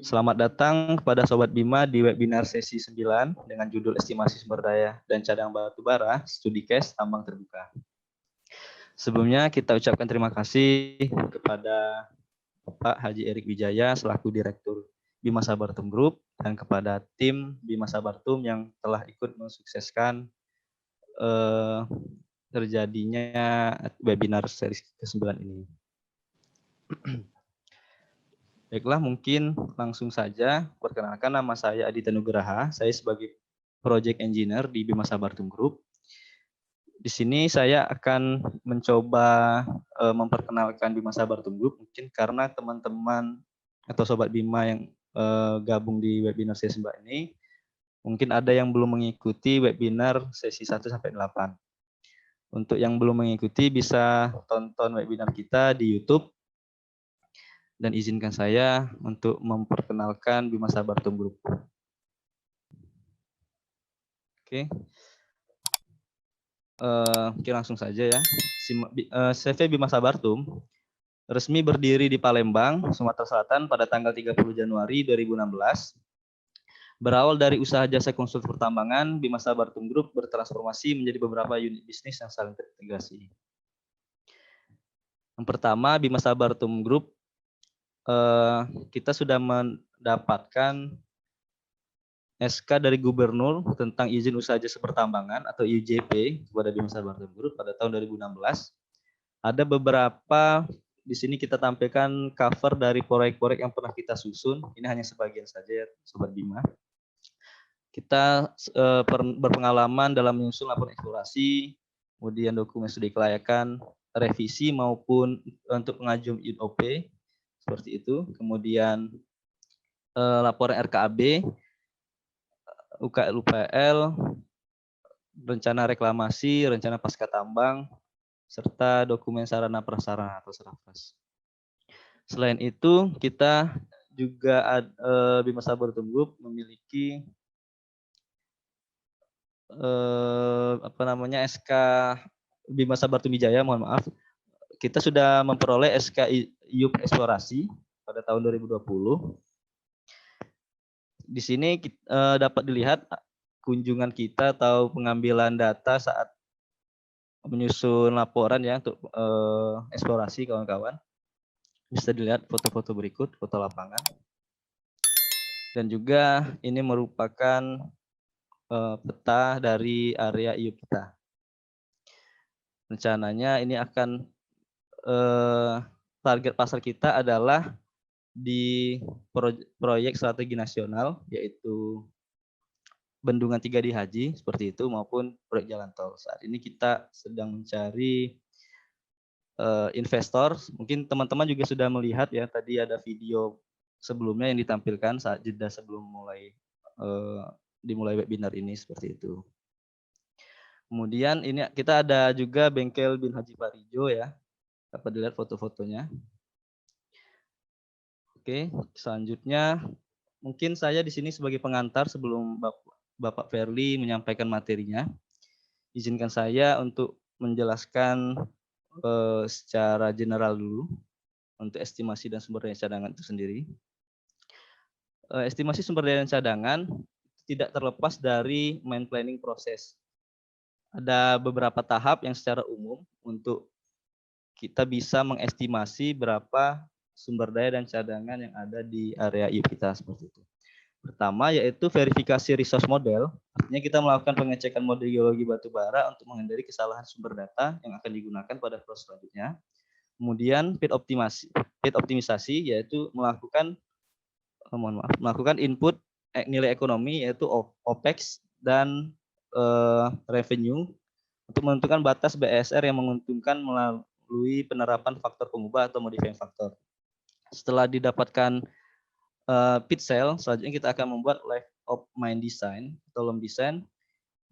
Selamat datang kepada Sobat Bima di webinar sesi 9 dengan judul Estimasi Sumber Daya dan Cadangan Batu Bara, Studi Case Tambang Terbuka. Sebelumnya kita ucapkan terima kasih kepada Bapak Haji Erik Wijaya selaku Direktur Bima Sabartum Group dan kepada tim Bima Sabartum yang telah ikut mensukseskan terjadinya webinar seri ke-9 ini. Baiklah, mungkin langsung saja. Perkenalkan, nama saya Aditya Nugraha. Saya sebagai Project Engineer di Bima Sabartum Group. Di sini saya akan mencoba memperkenalkan Bima Sabartum Group, mungkin karena teman-teman atau Sobat Bima yang gabung di webinar sesi 9 ini, mungkin ada yang belum mengikuti webinar sesi 1 sampai 8. Untuk yang belum mengikuti bisa tonton webinar kita di YouTube. Dan izinkan saya untuk memperkenalkan Bima Sabartum Group. Oke, langsung saja ya. CV Bima Sabartum resmi berdiri di Palembang, Sumatera Selatan pada tanggal 30 Januari 2016. Berawal dari usaha jasa konsultan pertambangan, Bima Sabartum Group bertransformasi menjadi beberapa unit bisnis yang saling terintegrasi. Yang pertama, Bima Sabartum Group kita sudah mendapatkan SK dari Gubernur tentang izin usaha jasa pertambangan atau IUJP kepada Bima Sabartum Group pada tahun 2016. Ada beberapa di sini kita tampilkan cover dari proyek-proyek yang pernah kita susun. Ini hanya sebagian saja, Sobat Bima. Kita berpengalaman dalam menyusun laporan eksplorasi, kemudian dokumen studi kelayakan, revisi maupun untuk pengajuan IOP seperti itu. Kemudian laporan RKAB, UKL, rencana reklamasi, rencana pasca tambang, serta dokumen sarana prasarana atau SRAPRAS. Selain itu, kita juga Bima Sabartum Group memiliki SK Bima Sabartum Wijaya, mohon maaf. Kita sudah memperoleh SK IUP eksplorasi pada tahun 2020. Di sini dapat dilihat kunjungan kita atau pengambilan data saat menyusun laporan ya untuk eksplorasi kawan-kawan. Bisa dilihat foto-foto berikut, foto lapangan. Dan juga ini merupakan peta dari area IUP kita. Rencananya ini akan target pasar kita adalah di proyek strategi nasional, yaitu Bendungan 3 di Haji, seperti itu, maupun proyek jalan tol. Saat ini kita sedang mencari investor. Mungkin teman-teman juga sudah melihat ya, tadi ada video sebelumnya yang ditampilkan saat jeda sebelum dimulai webinar ini, seperti itu. Kemudian ini kita ada juga bengkel Bin Haji Parijo ya, dapat dilihat foto-fotonya. Oke, selanjutnya mungkin saya di sini sebagai pengantar sebelum Bapak Verly menyampaikan materinya. Izinkan saya untuk menjelaskan secara general dulu untuk estimasi dan sumber daya cadangan itu sendiri. Estimasi sumber daya cadangan tidak terlepas dari main planning proses. Ada beberapa tahap yang secara umum untuk kita bisa mengestimasi berapa sumber daya dan cadangan yang ada di area IUP kita seperti itu. Pertama yaitu verifikasi resource model, artinya kita melakukan pengecekan model geologi batu bara untuk menghindari kesalahan sumber data yang akan digunakan pada proses selanjutnya. Kemudian fit optimisasi yaitu melakukan input nilai ekonomi yaitu OPEX dan revenue untuk menentukan batas BSR yang menguntungkan melalui penerapan faktor pengubah atau modifying factor. Setelah didapatkan pit sale, selanjutnya kita akan membuat life of mine design atau LOM design,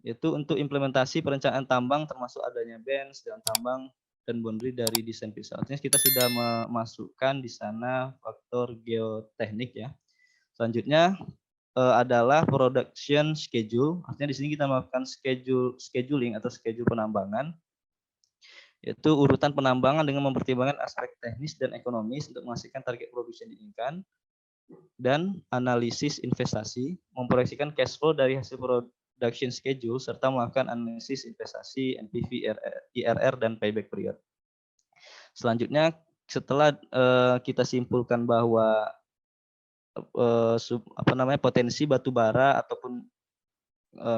yaitu untuk implementasi perencanaan tambang termasuk adanya bench dan tambang dan boundary dari desain pit sale. Artinya kita sudah memasukkan di sana faktor geoteknik ya. Selanjutnya adalah production schedule. Artinya di sini kita melakukan scheduling atau schedule penambangan, yaitu urutan penambangan dengan mempertimbangkan aspek teknis dan ekonomis untuk menghasilkan target produksi yang diinginkan. dan analisis investasi, memproyeksikan cash flow dari hasil production schedule, serta melakukan analisis investasi, NPV, IRR, dan payback period. Selanjutnya, setelah kita simpulkan bahwa potensi batu bara ataupun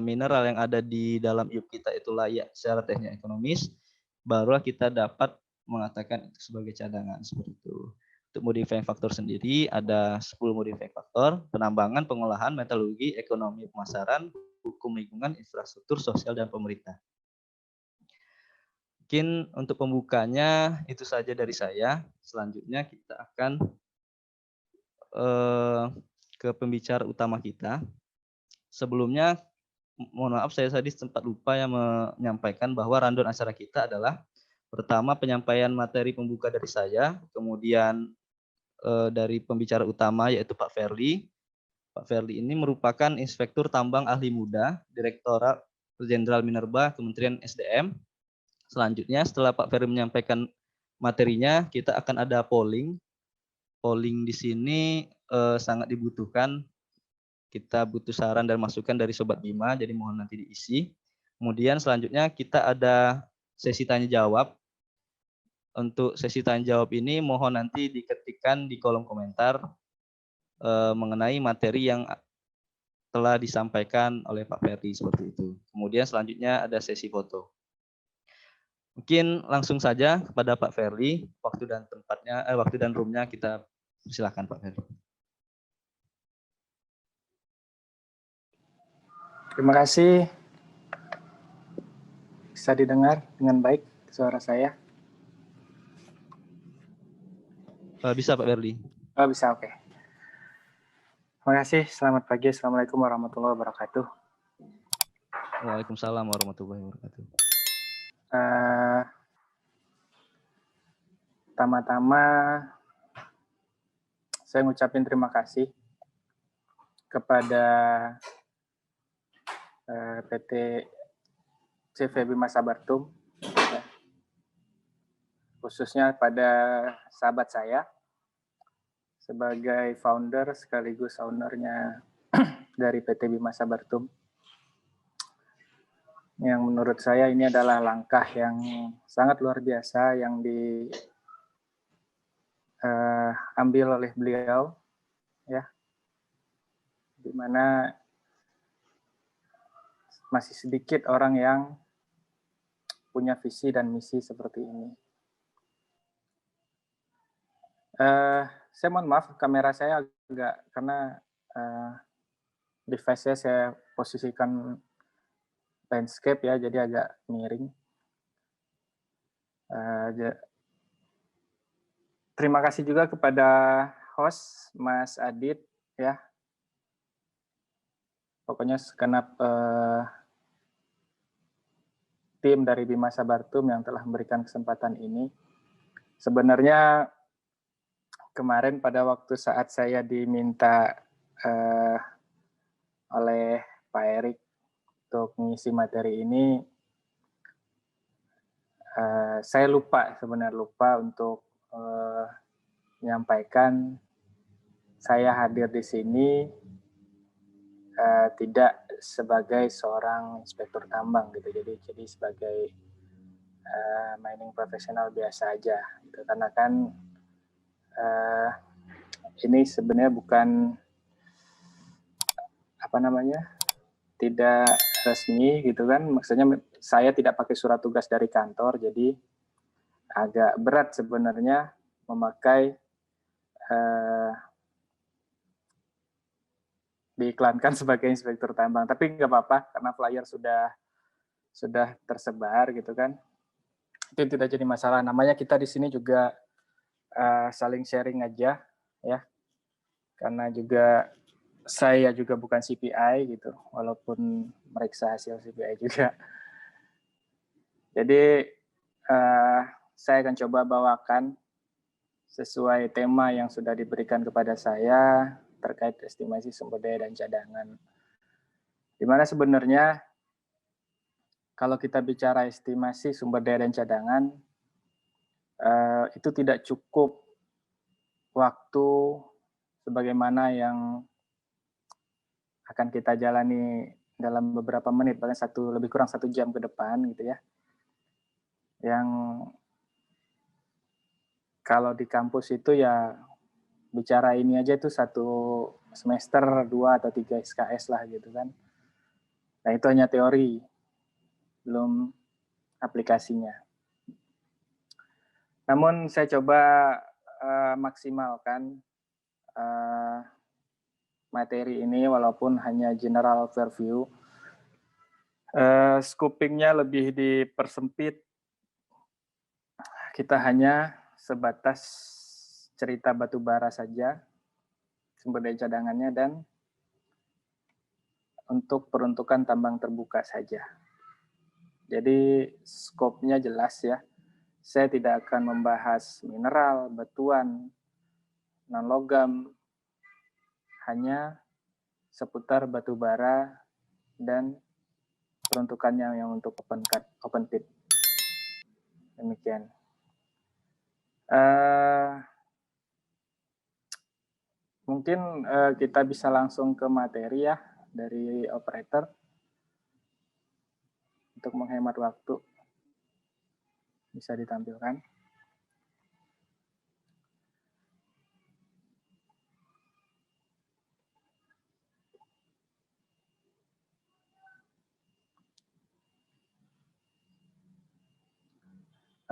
mineral yang ada di dalam IUP kita itu layak secara teknik ekonomis, barulah kita dapat mengatakan itu sebagai cadangan seperti itu. Untuk modifying faktor sendiri ada 10 modifying faktor: penambangan, pengolahan, metalurgi, ekonomi pemasaran, hukum lingkungan, infrastruktur, sosial, dan pemerintah. Mungkin untuk pembukanya itu saja dari saya. Selanjutnya kita akan ke pembicara utama kita. Sebelumnya, mohon maaf saya tadi sempat lupa yang menyampaikan bahwa rundown acara kita adalah pertama penyampaian materi pembuka dari saya, kemudian dari pembicara utama yaitu Pak Ferli. Pak Ferli ini merupakan Inspektur Tambang Ahli Muda, Direktorat Jenderal Minerba, Kementerian SDM. Selanjutnya setelah Pak Ferli menyampaikan materinya, kita akan ada polling. Polling di sini sangat dibutuhkan. Kita butuh saran dan masukan dari Sobat Bima, jadi mohon nanti diisi. Kemudian selanjutnya kita ada sesi tanya jawab. Untuk sesi tanya jawab ini mohon nanti diketikkan di kolom komentar mengenai materi yang telah disampaikan oleh Pak Ferdi seperti itu. Kemudian selanjutnya ada sesi foto. Mungkin langsung saja kepada Pak Ferdi, waktu dan tempatnya, waktu dan roomnya kita silakan Pak Ferdi. Terima kasih. Bisa didengar dengan baik suara saya? Bisa Pak Ferdi. Oh, bisa, oke. Terima kasih. Selamat pagi. Assalamualaikum warahmatullahi wabarakatuh. Waalaikumsalam warahmatullahi wabarakatuh. Pertama-tama saya ngucapin terima kasih kepada PT CV Bima Sabartum, khususnya pada sahabat saya sebagai founder sekaligus ownernya dari PT Bima Sabartum, yang menurut saya ini adalah langkah yang sangat luar biasa yang diambil oleh beliau, ya, di mana masih sedikit orang yang punya visi dan misi seperti ini. Saya mohon maaf, kamera saya agak, karena device saya posisikan landscape ya, jadi agak miring. Terima kasih juga kepada host Mas Adit, ya. Pokoknya segenap tim dari Bima Sabartum yang telah memberikan kesempatan ini. Sebenarnya kemarin pada waktu saat saya diminta oleh Pak Erik untuk mengisi materi ini, saya sebenarnya lupa untuk menyampaikan saya hadir di sini tidak sebagai seorang inspektur tambang gitu, jadi sebagai mining profesional biasa aja gitu. Karena kan ini sebenarnya bukan tidak resmi gitu kan, maksudnya saya tidak pakai surat tugas dari kantor, jadi agak berat sebenarnya memakai diiklankan sebagai inspektur tambang, tapi nggak apa-apa karena flyer sudah tersebar gitu kan, itu tidak jadi masalah. Namanya kita di sini juga saling sharing aja ya, karena juga saya juga bukan CPI gitu, walaupun meriksa hasil CPI juga. Jadi saya akan coba bawakan sesuai tema yang sudah diberikan kepada saya terkait estimasi sumber daya dan cadangan. Di mana sebenarnya kalau kita bicara estimasi sumber daya dan cadangan, itu tidak cukup waktu sebagaimana yang akan kita jalani dalam beberapa menit, bahkan lebih kurang 1 jam ke depan gitu ya. Yang kalau di kampus itu ya bicara ini aja itu 1 semester 2 atau 3 SKS lah gitu kan. Nah itu hanya teori, belum aplikasinya. Namun saya coba maksimalkan materi ini walaupun hanya general overview. Scopingnya lebih dipersempit. Kita hanya sebatas cerita batu bara saja, sumber daya cadangannya, dan untuk peruntukan tambang terbuka saja. Jadi skopnya jelas ya. Saya tidak akan membahas mineral, batuan, non-logam, hanya seputar batu bara dan peruntukannya yang untuk open pit. Demikian. Mungkin kita bisa langsung ke materi ya dari operator untuk menghemat waktu. Bisa ditampilkan.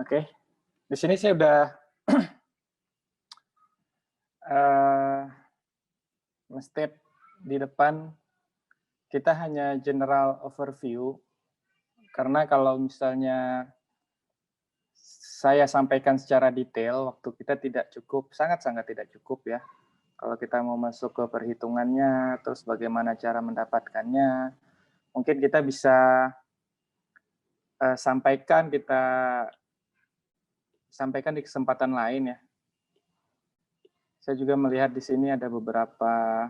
Oke, di sini saya udah step di depan. Kita hanya general overview, karena kalau misalnya saya sampaikan secara detail, waktu kita tidak cukup, sangat-sangat tidak cukup ya. Kalau kita mau masuk ke perhitungannya, terus bagaimana cara mendapatkannya, mungkin kita bisa sampaikan di kesempatan lain ya. Saya juga melihat di sini ada beberapa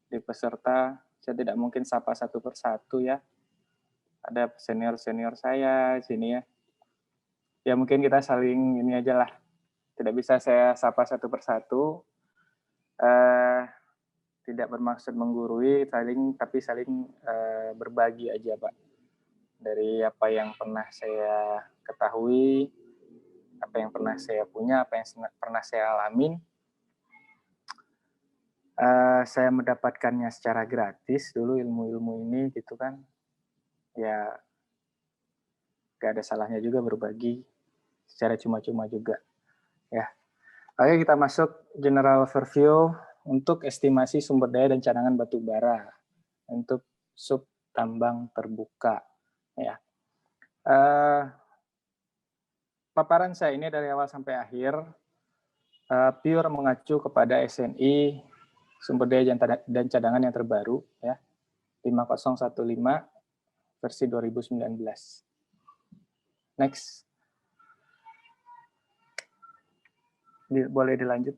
di peserta, saya tidak mungkin sapa satu persatu ya. Ada senior-senior saya di sini ya. Ya mungkin kita saling ini aja lah. Tidak bisa saya sapa satu persatu. Tidak bermaksud menggurui, tapi saling berbagi aja Pak. Dari apa yang pernah saya ketahui, apa yang pernah saya punya, apa yang pernah saya alamin. Saya mendapatkannya secara gratis dulu ilmu-ilmu ini gitu kan. Ya gak ada salahnya juga berbagi secara cuma-cuma juga. Ya. Oke, kita masuk general overview untuk estimasi sumber daya dan cadangan batu bara untuk sub tambang terbuka. Ya. Paparan saya ini dari awal sampai akhir pure mengacu kepada SNI sumber daya dan cadangan yang terbaru ya 5015 versi 2019. Next. Boleh dilanjut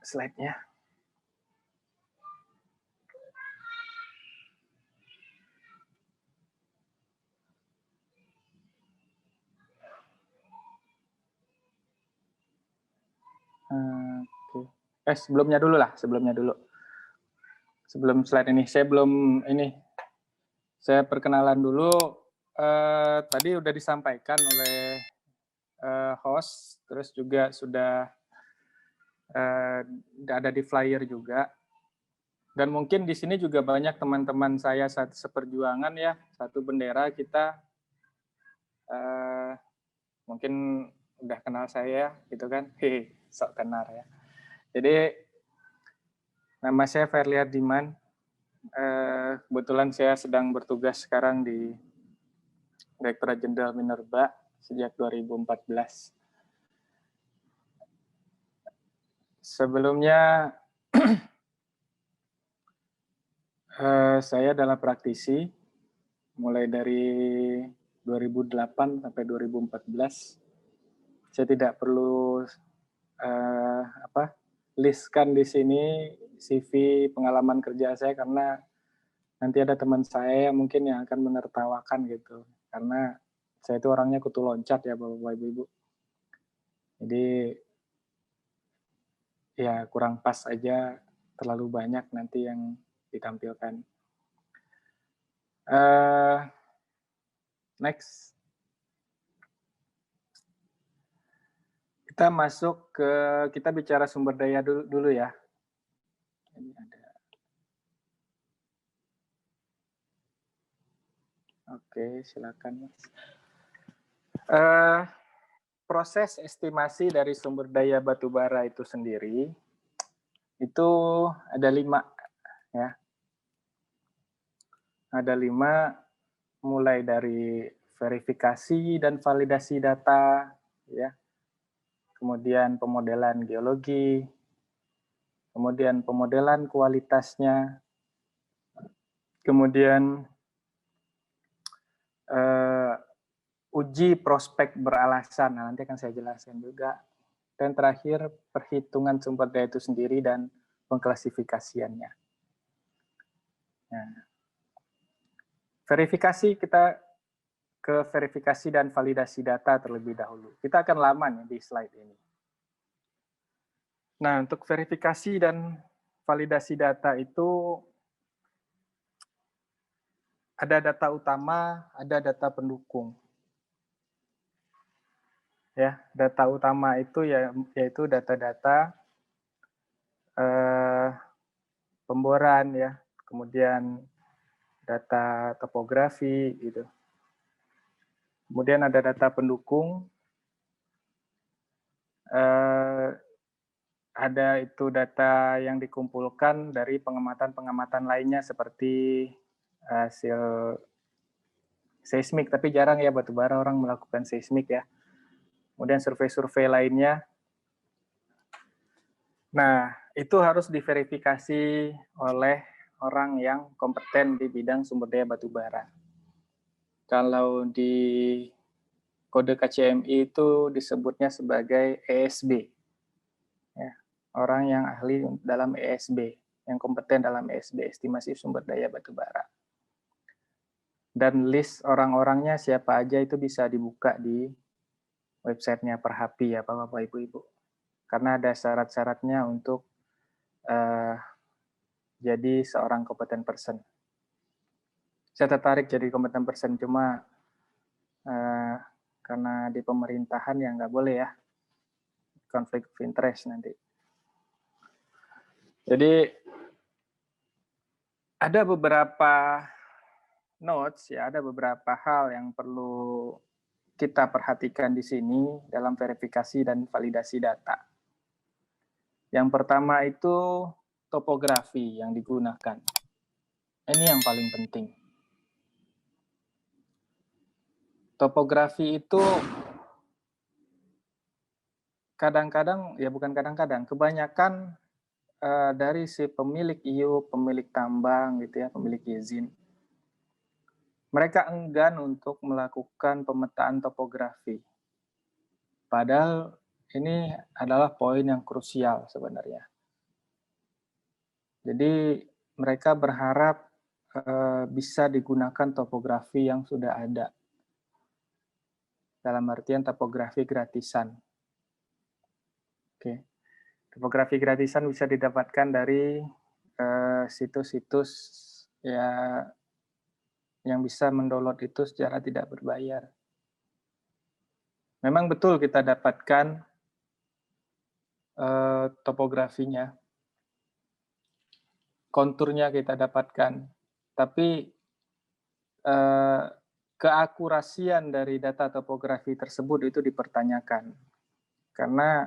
slide-nya. Oke. Sebelumnya dulu. Sebelum slide ini, saya perkenalan dulu. Tadi udah disampaikan oleh host, terus juga sudah ada di flyer juga. Dan mungkin di sini juga banyak teman-teman saya seperjuangan ya, satu bendera kita. Mungkin udah kenal saya gitu kan, sok kenal ya. Jadi nama saya Ferli Hardiman. Kebetulan saya sedang bertugas sekarang di Direktorat Jenderal Minerba sejak 2014. Sebelumnya saya adalah praktisi mulai dari 2008 sampai 2014. Saya tidak perlu listkan di sini CV pengalaman kerja saya karena nanti ada teman saya yang mungkin yang akan menertawakan gitu. Karena saya itu orangnya kutu loncat ya Bapak Ibu. Jadi ya kurang pas aja terlalu banyak nanti yang ditampilkan. Next. Kita masuk ke, kita bicara sumber daya dulu ya. Ini ada. Oke, silakan. Proses estimasi dari sumber daya batubara itu sendiri, itu ada 5 ya. Ada 5, mulai dari verifikasi dan validasi data, ya. Kemudian pemodelan geologi, kemudian pemodelan kualitasnya, kemudian uji prospek beralasan, nah, nanti akan saya jelaskan juga, dan terakhir perhitungan sumber daya itu sendiri dan pengklasifikasiannya. Nah, verifikasi, kita ke verifikasi dan validasi data terlebih dahulu. Kita akan lama nih di slide ini. Nah, untuk verifikasi dan validasi data itu ada data utama, ada data pendukung. Ya, data utama itu yaitu data-data pemboran ya, kemudian data topografi gitu. Kemudian ada data pendukung, ada itu data yang dikumpulkan dari pengamatan-pengamatan lainnya seperti hasil seismik, tapi jarang ya batubara orang melakukan seismik ya. Kemudian survei-survei lainnya. Nah, itu harus diverifikasi oleh orang yang kompeten di bidang sumber daya batubara. Kalau di kode KCMI itu disebutnya sebagai ESB. Ya, orang yang ahli dalam ESB, yang kompeten dalam ESB, estimasi sumber daya batubara. Dan list orang-orangnya siapa aja itu bisa dibuka di websitenya Perhapi ya Bapak Ibu-Ibu. Karena ada syarat-syaratnya untuk jadi seorang kompeten person. Saya tertarik jadi kompeten person, cuma karena di pemerintahan ya nggak boleh ya, konflik of interest nanti. Jadi ada beberapa notes ya, ada beberapa hal yang perlu kita perhatikan di sini dalam verifikasi dan validasi data. Yang pertama itu topografi yang digunakan. Ini yang paling penting. Topografi itu kadang-kadang, ya bukan kadang-kadang, kebanyakan dari si pemilik IUP, pemilik tambang gitu ya, pemilik izin, mereka enggan untuk melakukan pemetaan topografi. Padahal ini adalah poin yang krusial sebenarnya. Jadi mereka berharap bisa digunakan topografi yang sudah ada. Dalam artian topografi gratisan. Oke. Topografi gratisan bisa didapatkan dari situs-situs ya yang bisa mendownload itu secara tidak berbayar. Memang betul kita dapatkan topografinya, konturnya kita dapatkan, tapi keakurasian dari data topografi tersebut itu dipertanyakan karena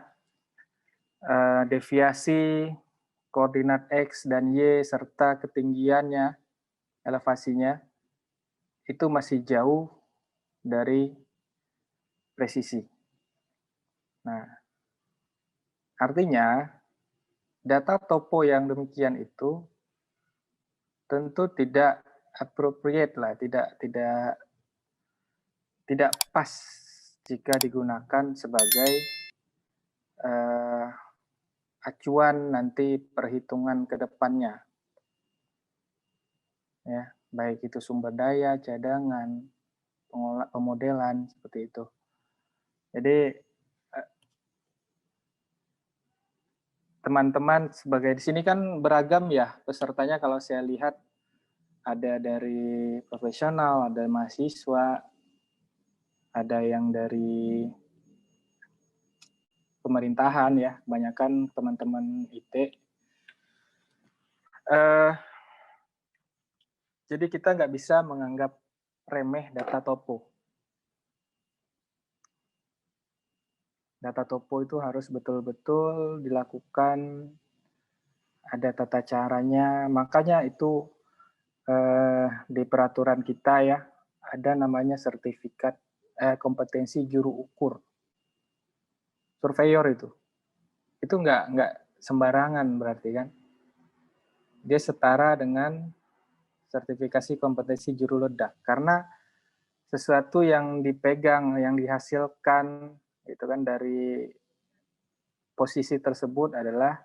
deviasi koordinat X dan Y serta ketinggiannya, elevasinya itu masih jauh dari presisi. Nah, artinya data topo yang demikian itu tentu tidak appropriate lah, tidak pas jika digunakan sebagai acuan nanti perhitungan ke depannya. Ya, baik itu sumber daya, cadangan, pemodelan seperti itu. Jadi teman-teman sebagai di sini kan beragam ya pesertanya, kalau saya lihat ada dari profesional, ada mahasiswa, ada yang dari pemerintahan ya, kebanyakan teman-teman IT. Jadi kita nggak bisa menganggap remeh data topo. Data topo itu harus betul-betul dilakukan, ada tata caranya. Makanya itu di peraturan kita ya, ada namanya sertifikat kompetensi juru ukur. Surveyor itu nggak sembarangan berarti kan. Dia setara dengan sertifikasi kompetensi juru ledak. Karena sesuatu yang dipegang, yang dihasilkan itu kan dari posisi tersebut adalah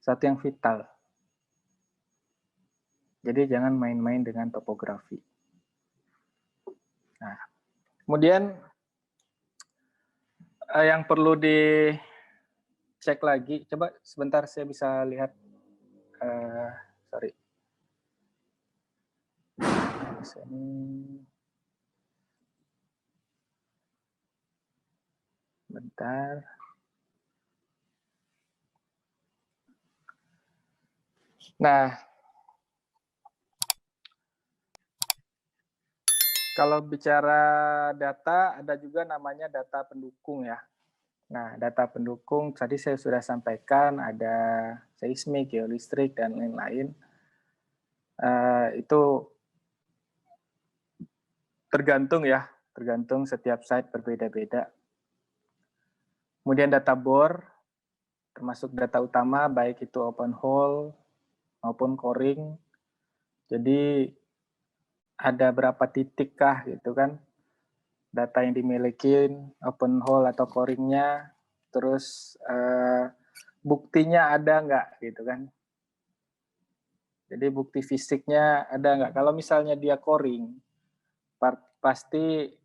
satu yang vital. Jadi jangan main-main dengan topografi. Nah, kemudian yang perlu dicek lagi, coba sebentar saya bisa lihat, sorry. Bentar. Nah, kalau bicara data, ada juga namanya data pendukung ya. Nah, data pendukung tadi saya sudah sampaikan, ada seismik, geolistrik, dan lain-lain. Itu tergantung ya, tergantung setiap site berbeda-beda. Kemudian data bore, termasuk data utama, baik itu open hole maupun coring. Jadi ada berapa titik kah gitu kan, data yang dimiliki open hole atau coringnya, terus buktinya ada nggak gitu kan. Jadi bukti fisiknya ada nggak. Kalau misalnya dia coring, pasti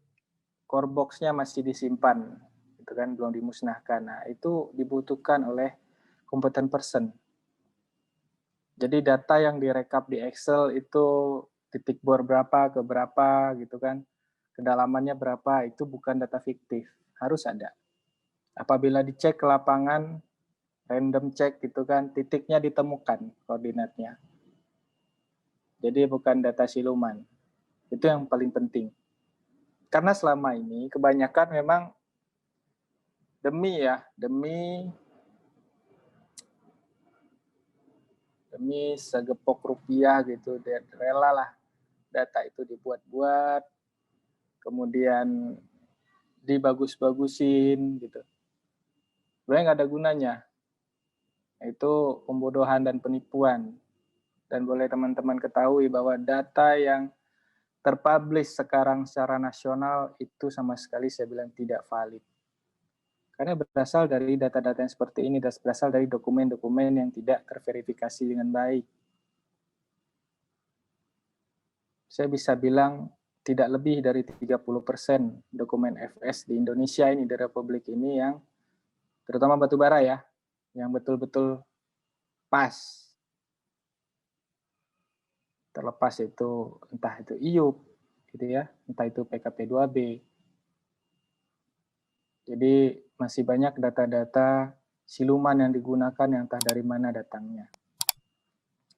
core box-nya masih disimpan, gitu kan, belum dimusnahkan. Nah, itu dibutuhkan oleh competent person. Jadi data yang direkap di Excel itu titik bor berapa ke berapa, gitu kan, kedalamannya berapa, itu bukan data fiktif, harus ada. Apabila dicek ke lapangan, random check gitu kan, titiknya ditemukan koordinatnya. Jadi bukan data siluman. Itu yang paling penting. Karena selama ini kebanyakan memang demi segepok rupiah gitu, dan rela lah data itu dibuat-buat, kemudian dibagus-bagusin gitu. Sebenarnya nggak ada gunanya. Itu pembodohan dan penipuan. Dan boleh teman-teman ketahui bahwa data yang terpublish sekarang secara nasional itu sama sekali saya bilang tidak valid. Karena berasal dari data-data yang seperti ini, berasal dari dokumen-dokumen yang tidak terverifikasi dengan baik. Saya bisa bilang tidak lebih dari 30% dokumen FS di Indonesia ini, di Republik ini, yang terutama batubara ya, yang betul-betul pas. Terlepas itu entah itu IUP gitu ya, entah itu PKP 2B. Jadi masih banyak data-data siluman yang digunakan yang entah dari mana datangnya.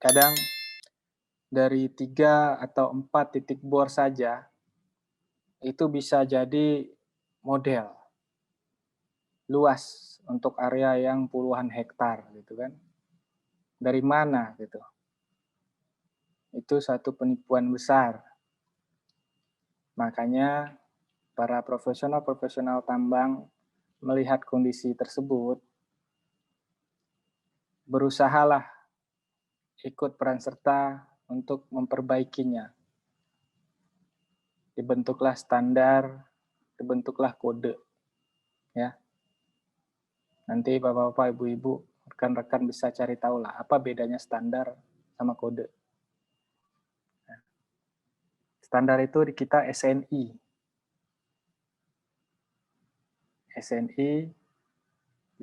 Kadang dari 3 atau 4 titik bor saja itu bisa jadi model luas untuk area yang puluhan hektar gitu kan. Dari mana gitu? Itu satu penipuan besar. Makanya para profesional tambang melihat kondisi tersebut, berusahalah ikut peran serta untuk memperbaikinya. Dibentuklah standar, dibentuklah kode. Ya. Nanti Bapak-bapak, Ibu-ibu, rekan-rekan bisa cari tahu lah apa bedanya standar sama kode. Standar itu di kita SNI. SNI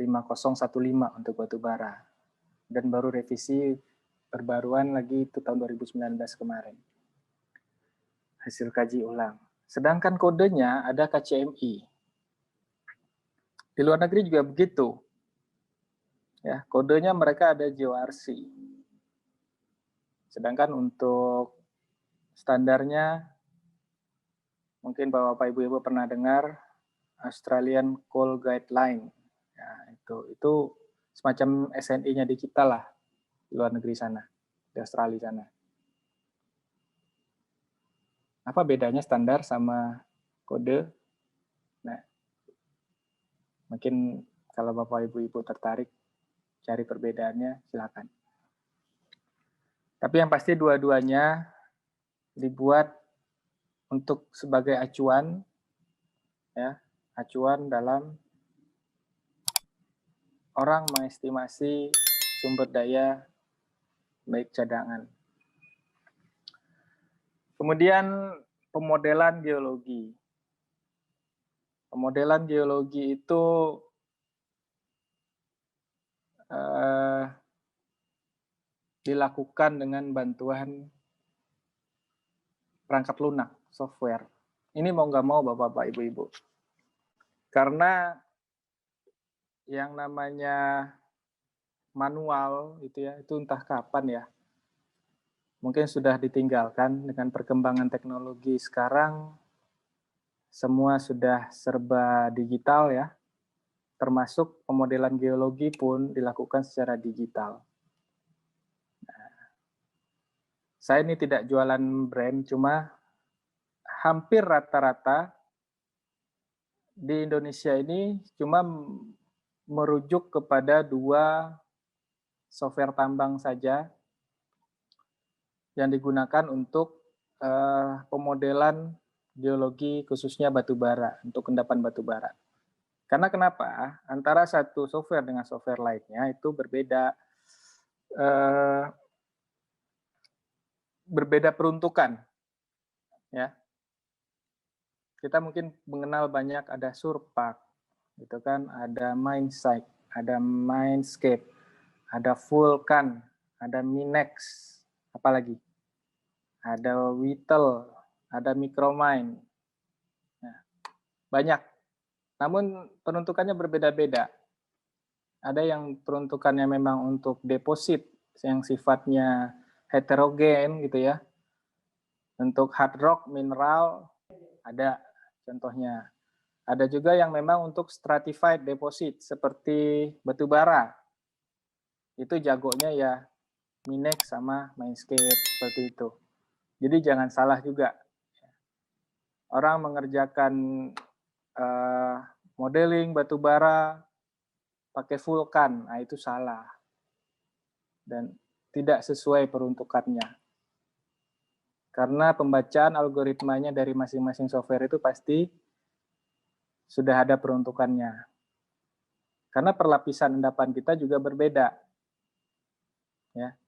5015 untuk batu bara. Dan baru revisi perbaruan lagi itu tahun 2019 kemarin. Hasil kaji ulang. Sedangkan kodenya ada KCMI. Di luar negeri juga begitu. Ya, kodenya mereka ada JORC. Sedangkan untuk standarnya mungkin Bapak Ibu pernah dengar Australian Coal Guideline. Ya, itu semacam SNI-nya di kita lah di luar negeri sana, di Australia sana. Apa bedanya standar sama kode? Nah, mungkin kalau Bapak Ibu tertarik cari perbedaannya, silakan. Tapi yang pasti dua-duanya dibuat untuk sebagai acuan, ya, acuan dalam orang mengestimasi sumber daya baik cadangan. Kemudian pemodelan geologi. Pemodelan geologi itu dilakukan dengan bantuan perangkat lunak, software. Ini mau nggak mau Bapak, Ibu-Ibu. Karena yang namanya manual itu ya, itu entah kapan ya. Mungkin sudah ditinggalkan dengan perkembangan teknologi sekarang, semua sudah serba digital ya, termasuk pemodelan geologi pun dilakukan secara digital. Nah, saya ini tidak jualan brand, cuma hampir rata-rata di Indonesia ini cuma merujuk kepada 2 software tambang saja yang digunakan untuk pemodelan geologi khususnya batu bara, untuk endapan batu bara. Karena kenapa? Antara satu software dengan software lainnya itu berbeda peruntukan. Ya. Kita mungkin mengenal banyak, ada Surpak, gitu kan, ada Mindsight, ada Mindscape, ada Vulkan, ada Minex, apalagi ada Whittle, ada Micromine. Nah, banyak. Namun peruntukannya berbeda-beda. Ada yang peruntukannya memang untuk deposit yang sifatnya heterogen gitu ya. Untuk hard rock, mineral, ada contohnya. Ada juga yang memang untuk stratified deposit seperti batu bara. Itu jagonya ya Minex sama Mindscape seperti itu. Jadi jangan salah juga. Orang mengerjakan modeling batu bara pakai Vulkan, nah itu salah. Dan tidak sesuai peruntukannya. Karena pembacaan algoritmanya dari masing-masing software itu pasti sudah ada peruntukannya. Karena perlapisan endapan kita juga berbeda. Ya.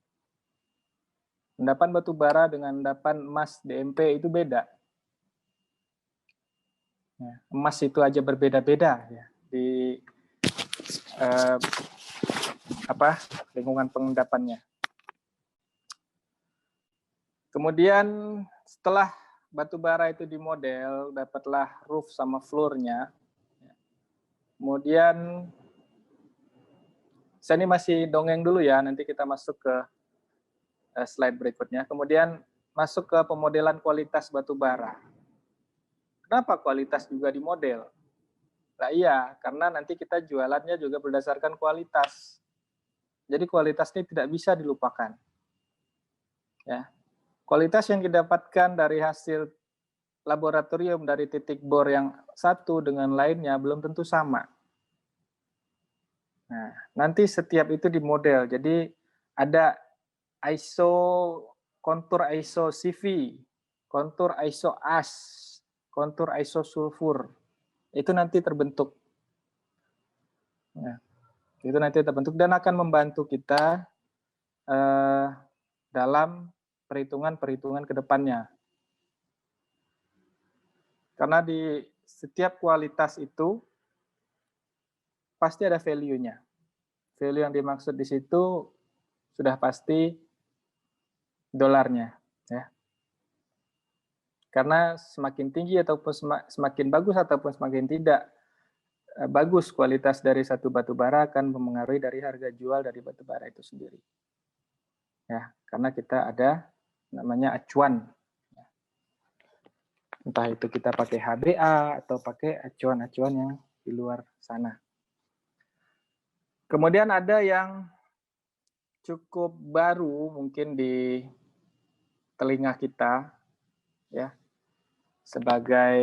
Endapan batu bara dengan endapan emas DMP itu beda. Ya, emas itu aja berbeda-beda ya di lingkungan pengendapannya. Kemudian setelah batu bara itu dimodel, dapatlah roof sama floor-nya. Kemudian saya ini masih dongeng dulu ya, nanti kita masuk ke slide berikutnya. Kemudian masuk ke pemodelan kualitas batu bara. Kenapa kualitas juga dimodel? Nah iya, karena nanti kita jualannya juga berdasarkan kualitas. Jadi kualitas ini tidak bisa dilupakan. Ya. Kualitas yang didapatkan dari hasil laboratorium dari titik bor yang satu dengan lainnya belum tentu sama. Nah, nanti setiap itu dimodel. Jadi ada ISO, kontur ISO CV, kontur ISO AS, kontur ISO sulfur. Itu nanti terbentuk. Nah, itu nanti terbentuk dan akan membantu kita dalam perhitungan-perhitungan ke depannya. Karena di setiap kualitas itu pasti ada value-nya. Value yang dimaksud di situ sudah pasti dolarnya, ya. Karena semakin tinggi ataupun semakin bagus ataupun semakin tidak bagus kualitas dari satu batu bara akan mempengaruhi dari harga jual dari batu bara itu sendiri. Ya, karena kita ada namanya acuan. Entah itu kita pakai HBA atau pakai acuan-acuan yang di luar sana. Kemudian ada yang cukup baru mungkin di telinga kita, ya, sebagai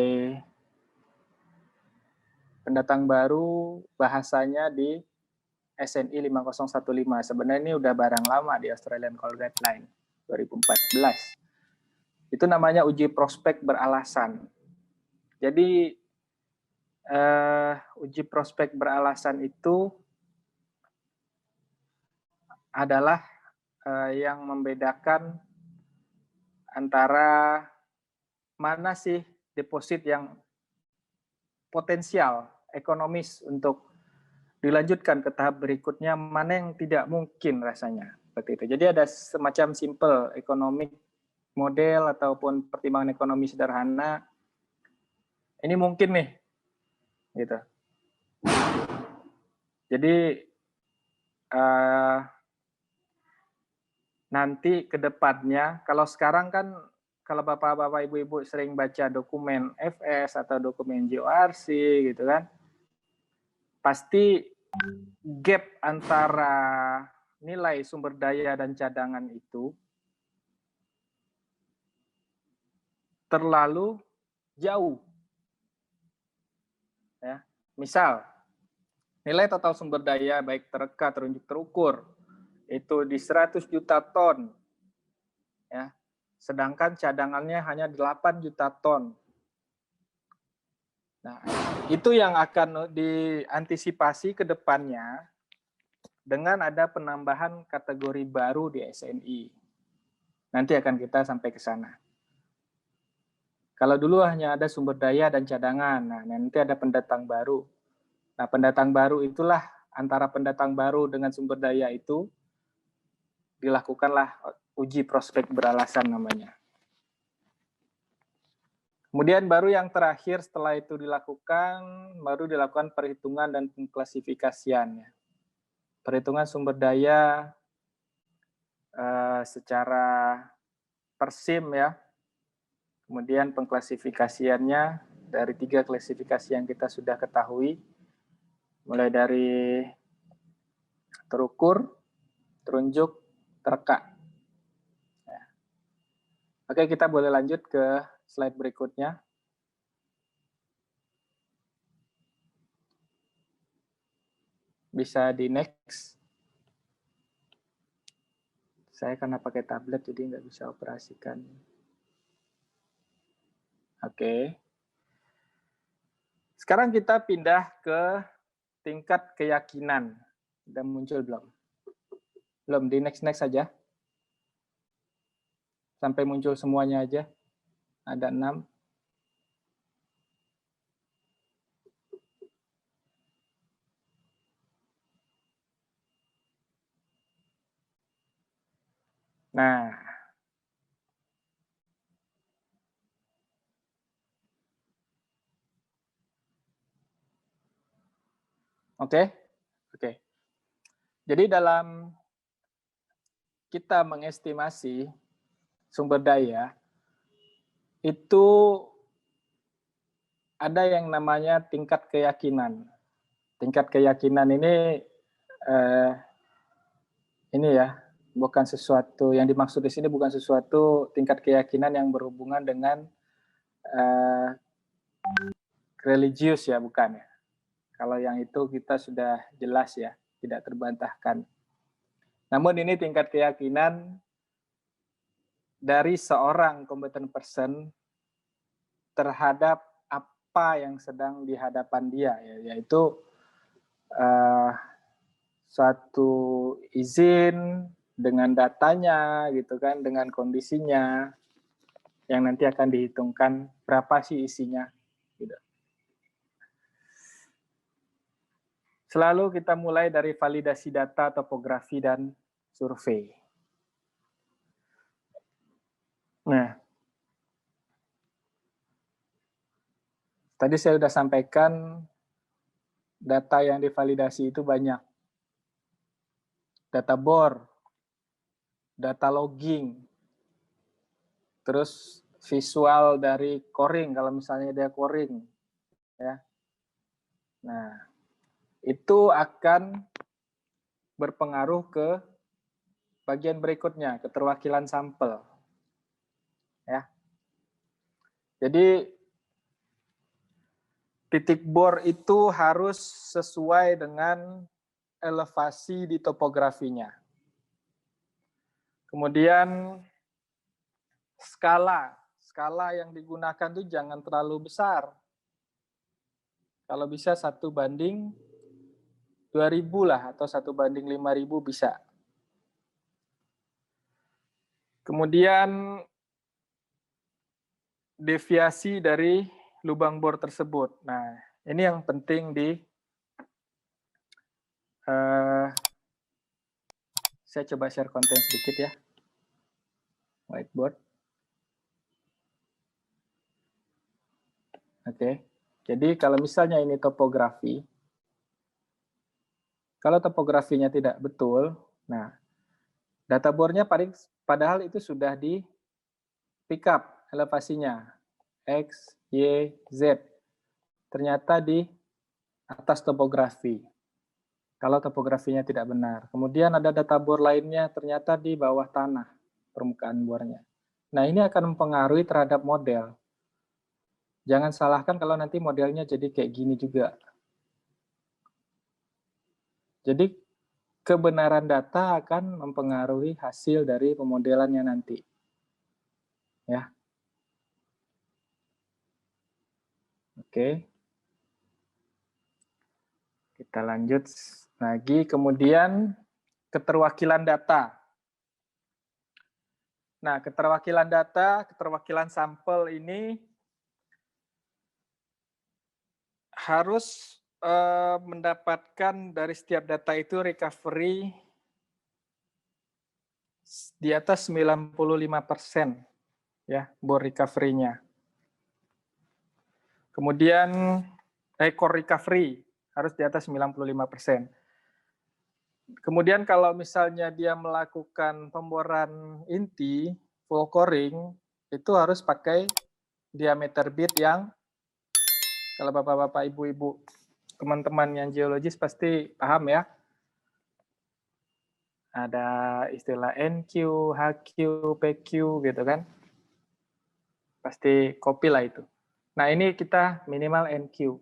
pendatang baru bahasanya di SNI 5015. Sebenarnya ini udah barang lama di Australian Coal Guideline 2014. Itu namanya uji prospek beralasan. Jadi uji prospek beralasan itu adalah yang membedakan antara mana sih deposit yang potensial ekonomis untuk dilanjutkan ke tahap berikutnya, mana yang tidak mungkin rasanya seperti itu. Jadi ada semacam simple economic model ataupun pertimbangan ekonomi sederhana. Ini mungkin nih, gitu. Jadi nanti ke depannya, kalau sekarang kan kalau bapak-bapak, ibu-ibu sering baca dokumen FS atau dokumen JORC gitu kan, pasti gap antara nilai sumber daya dan cadangan itu terlalu jauh. Ya. Misal, nilai total sumber daya baik tereka, terunjuk, terukur itu di 100 juta ton. Ya. Sedangkan cadangannya hanya 8 juta ton. Nah, itu yang akan diantisipasi ke depannya dengan ada penambahan kategori baru di SNI. Nanti akan kita sampai ke sana. Kalau dulu hanya ada sumber daya dan cadangan, nah nanti ada pendatang baru. Nah, pendatang baru itulah, antara pendatang baru dengan sumber daya itu dilakukanlah uji prospek beralasan namanya. Kemudian baru yang terakhir setelah itu dilakukan, baru dilakukan perhitungan dan pengklasifikasian. Perhitungan sumber daya secara per SIM ya. Kemudian pengklasifikasiannya dari 3 klasifikasi yang kita sudah ketahui, mulai dari terukur, terunjuk, tereka. Oke, kita boleh lanjut ke slide berikutnya. Bisa di next. Saya karena pakai tablet jadi nggak bisa operasikan. Oke. Sekarang kita pindah ke tingkat keyakinan. Sudah muncul belum? Belum, di next saja. Sampai muncul semuanya aja. Ada 6. Nah, oke. Jadi dalam kita mengestimasi sumber daya, itu ada yang namanya tingkat keyakinan. Tingkat keyakinan ini ya, bukan sesuatu yang dimaksud di sini, bukan sesuatu tingkat keyakinan yang berhubungan dengan religius ya, bukan ya. Kalau yang itu kita sudah jelas ya, tidak terbantahkan. Namun ini tingkat keyakinan dari seorang competent person terhadap apa yang sedang di hadapan dia, yaitu suatu izin dengan datanya gitu kan, dengan kondisinya yang nanti akan dihitungkan berapa sih isinya gitu. Selalu kita mulai dari validasi data, topografi, dan survei. Nah, tadi saya sudah sampaikan data yang divalidasi itu banyak. Data bor, data logging, terus visual dari coring kalau misalnya dia coring, ya. Nah, itu akan berpengaruh ke bagian berikutnya, keterwakilan sampel, ya. Jadi titik bor itu harus sesuai dengan elevasi di topografinya. Kemudian skala yang digunakan itu jangan terlalu besar. Kalau bisa 1:2000 lah atau 1:5000 bisa. Kemudian deviasi dari lubang bor tersebut. Nah, ini yang penting saya coba share konten sedikit ya. Whiteboard. Oke. Jadi kalau misalnya ini topografi, kalau topografinya tidak betul, nah data bornya padahal itu sudah di pick up elevasinya X, Y, Z. Ternyata di atas topografi. Kalau topografinya tidak benar. Kemudian ada data bor lainnya ternyata di bawah tanah permukaan bornya. Nah, ini akan mempengaruhi terhadap model. Jangan salahkan kalau nanti modelnya jadi kayak gini juga. Jadi kebenaran data akan mempengaruhi hasil dari pemodelannya nanti. Ya. Oke. Kita lanjut lagi. Kemudian keterwakilan data. Nah, keterwakilan data, keterwakilan sampel ini harus mendapatkan dari setiap data itu recovery di atas 95% ya, bor recovery-nya. Kemudian core recovery harus di atas 95%. Kemudian kalau misalnya dia melakukan pemboran inti full coring, itu harus pakai diameter bit yang, kalau bapak-bapak, ibu-ibu, teman-teman yang geologis pasti paham ya. Ada istilah NQ, HQ, PQ gitu kan. Pasti copy lah itu. Nah, ini kita minimal NQ.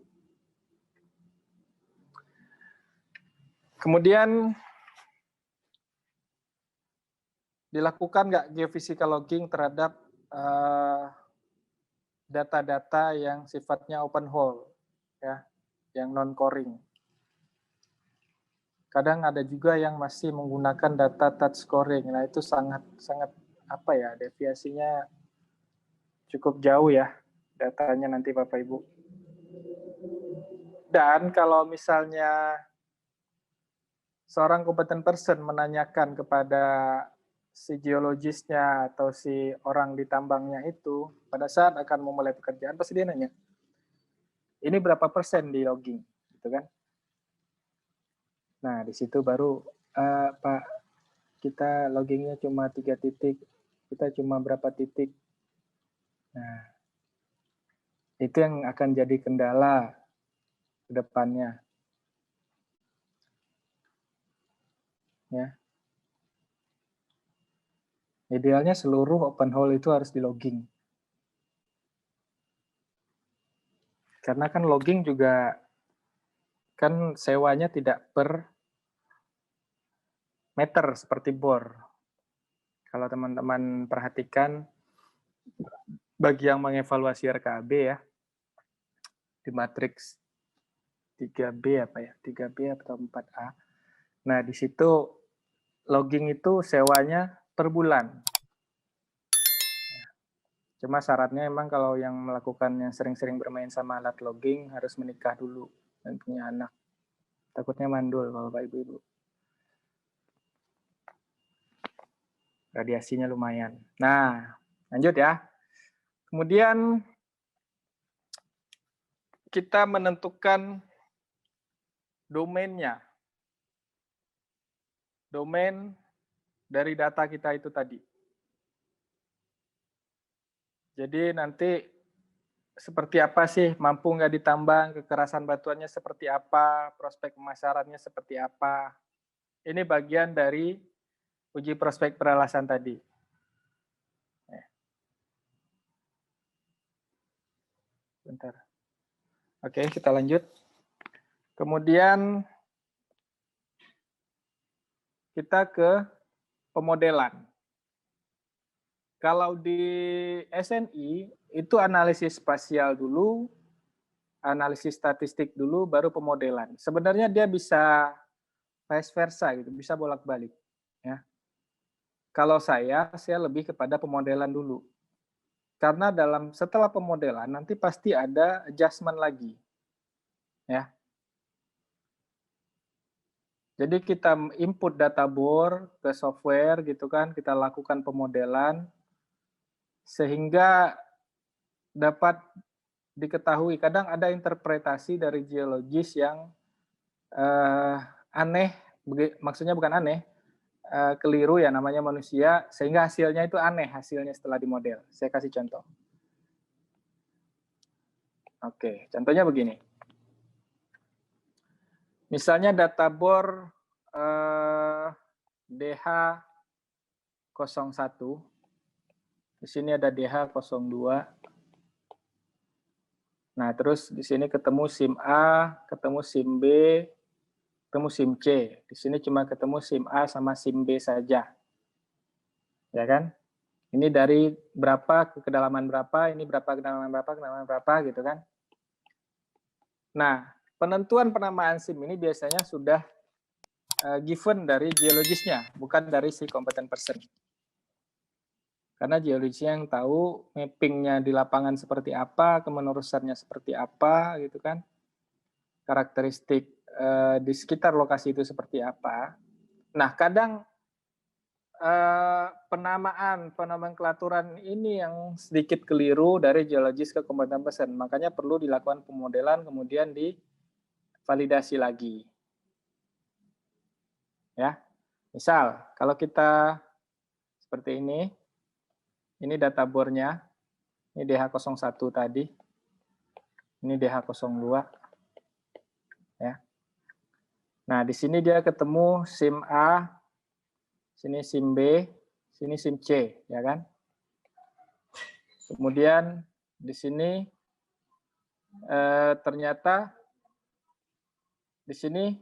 Kemudian dilakukan nggak geophysical logging terhadap data-data yang sifatnya open hole, ya, yang non-coring. Kadang ada juga yang masih menggunakan data touch coring. Nah, itu sangat apa ya, deviasinya cukup jauh ya datanya nanti Bapak Ibu. Dan kalau misalnya seorang competent person menanyakan kepada si geologisnya atau si orang di tambangnya itu, pada saat akan memulai pekerjaan pasti dia nanya, ini berapa persen di logging, gitu kan? Nah, di situ baru, Pak, kita loggingnya cuma 3 titik, kita cuma berapa titik. Nah, itu yang akan jadi kendala ke depannya. Ya. Idealnya seluruh open hole itu harus di logging. Karena kan logging juga kan sewanya tidak per meter seperti bor. Kalau teman-teman perhatikan, bagi yang mengevaluasi RKAB ya, di matriks 3B apa ya, 3B atau 4A. Nah, di situ logging itu sewanya per bulan. Cuma syaratnya emang kalau yang melakukan yang sering-sering bermain sama alat logging harus menikah dulu dan punya anak. Takutnya mandul Bapak Ibu. Radiasinya lumayan. Nah, lanjut ya. Kemudian kita menentukan domainnya. Domain dari data kita itu tadi. Jadi nanti seperti apa sih, mampu nggak ditambang, kekerasan batuannya seperti apa, prospek pemasarannya seperti apa. Ini bagian dari uji prospek peralasan tadi. Bentar. Oke, kita lanjut. Kemudian kita ke pemodelan. Kalau di SNI itu analisis spasial dulu, analisis statistik dulu, baru pemodelan. Sebenarnya dia bisa vice versa gitu, bisa bolak-balik. Ya. Kalau saya lebih kepada pemodelan dulu. Karena setelah pemodelan nanti pasti ada adjustment lagi. Ya. Jadi kita input data bore ke software gitu kan, kita lakukan pemodelan sehingga dapat diketahui. Kadang ada interpretasi dari geologis yang aneh, maksudnya bukan aneh, keliru ya, namanya manusia, sehingga hasilnya itu aneh hasilnya setelah dimodel. Saya kasih contoh. Oke, contohnya begini. Misalnya data bor DH01, di sini ada DH02. Nah, terus di sini ketemu SIM A, ketemu SIM B, ketemu SIM C. Di sini cuma ketemu SIM A sama SIM B saja. Ya kan? Ini dari berapa ke kedalaman berapa, ini berapa kedalaman berapa gitu kan. Nah, penentuan penamaan SIM ini biasanya sudah given dari geologisnya, bukan dari si competent person. Karena geologisnya yang tahu mappingnya di lapangan seperti apa, kemenerusannya seperti apa, gitu kan. Karakteristik di sekitar lokasi itu seperti apa. Nah, kadang penamaan, penomenklaturan ini yang sedikit keliru dari geologis ke competent person. Makanya perlu dilakukan pemodelan, kemudian divalidasi lagi. Ya, misal kalau kita seperti ini data bore-nya, ini DH01 tadi, ini DH02, ya. Nah, di sini dia ketemu SIM A, sini SIM B, sini SIM C, ya kan? Kemudian di sini ternyata di sini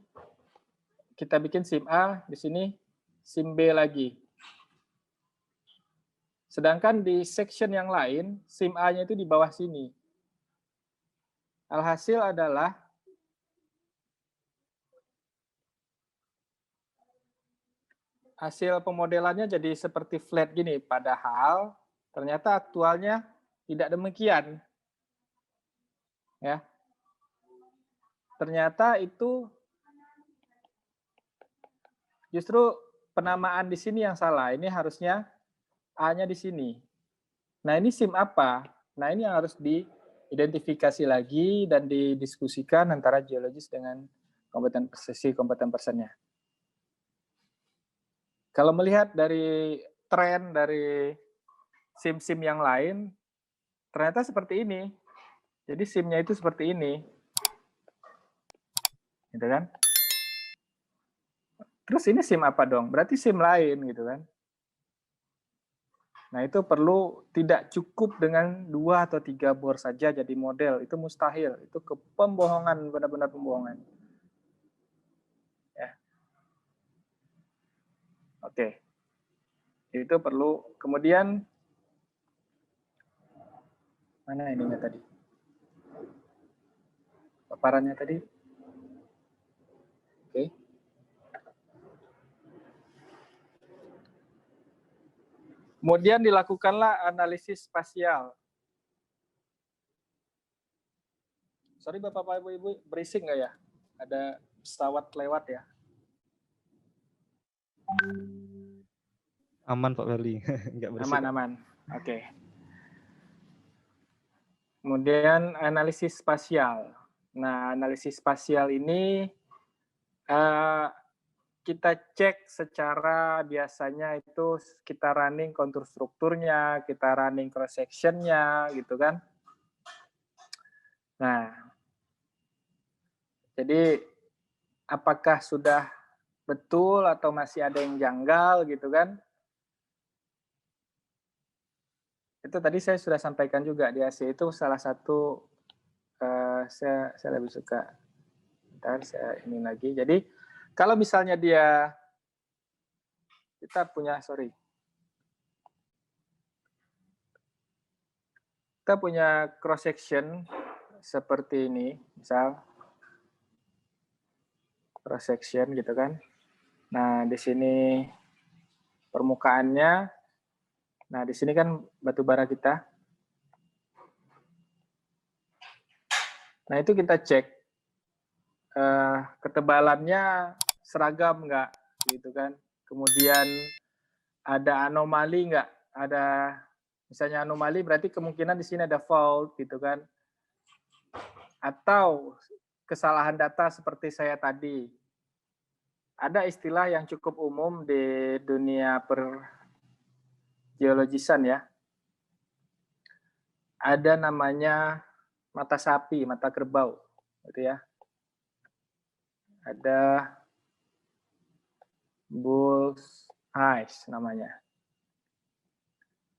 kita bikin SIM A, di sini SIM B lagi. Sedangkan di section yang lain, SIM A-nya itu di bawah sini. Alhasil adalah hasil pemodelannya jadi seperti flat gini, padahal ternyata aktualnya tidak demikian. Ya. Ternyata itu justru penamaan di sini yang salah. Ini harusnya A-nya di sini. Nah, ini SIM apa? Nah, ini yang harus diidentifikasi lagi dan didiskusikan antara geologis dengan kompeten person-nya. Kalau melihat dari tren dari SIM-SIM yang lain, ternyata seperti ini. Jadi SIM-nya itu seperti ini. Gitu kan? Terus ini SIM apa dong? Berarti SIM lain gitu kan. Nah, itu perlu tidak cukup dengan 2 atau 3 bor saja jadi model. Itu mustahil. Itu pembohongan, benar-benar pembohongan. Ya. Oke. Itu perlu. Kemudian, mana ininya tadi? Paparannya tadi. Oke. Kemudian dilakukanlah analisis spasial. Sorry Bapak Ibu berisik nggak ya? Ada pesawat lewat ya. Aman Pak Ferli, nggak berisik. Aman. Oke. Kemudian analisis spasial. Nah, analisis spasial ini kita cek secara biasanya itu kita running kontur strukturnya, kita running cross sectionnya, gitu kan. Nah, jadi apakah sudah betul atau masih ada yang janggal, gitu kan? Itu tadi saya sudah sampaikan juga di AC itu salah satu saya lebih suka. Bentar, saya ini lagi. Jadi kalau misalnya kita punya cross section seperti ini, misal cross section gitu kan. Nah, di sini permukaannya. Nah, di sini kan batu bara kita. Nah, itu kita cek ketebalannya seragam nggak, gitu kan. Kemudian ada anomali nggak? Ada misalnya anomali berarti kemungkinan di sini ada fault, gitu kan. Atau kesalahan data seperti saya tadi. Ada istilah yang cukup umum di dunia pergeologisan ya. Ada namanya mata sapi, mata kerbau, gitu ya. Ada bull's eyes namanya.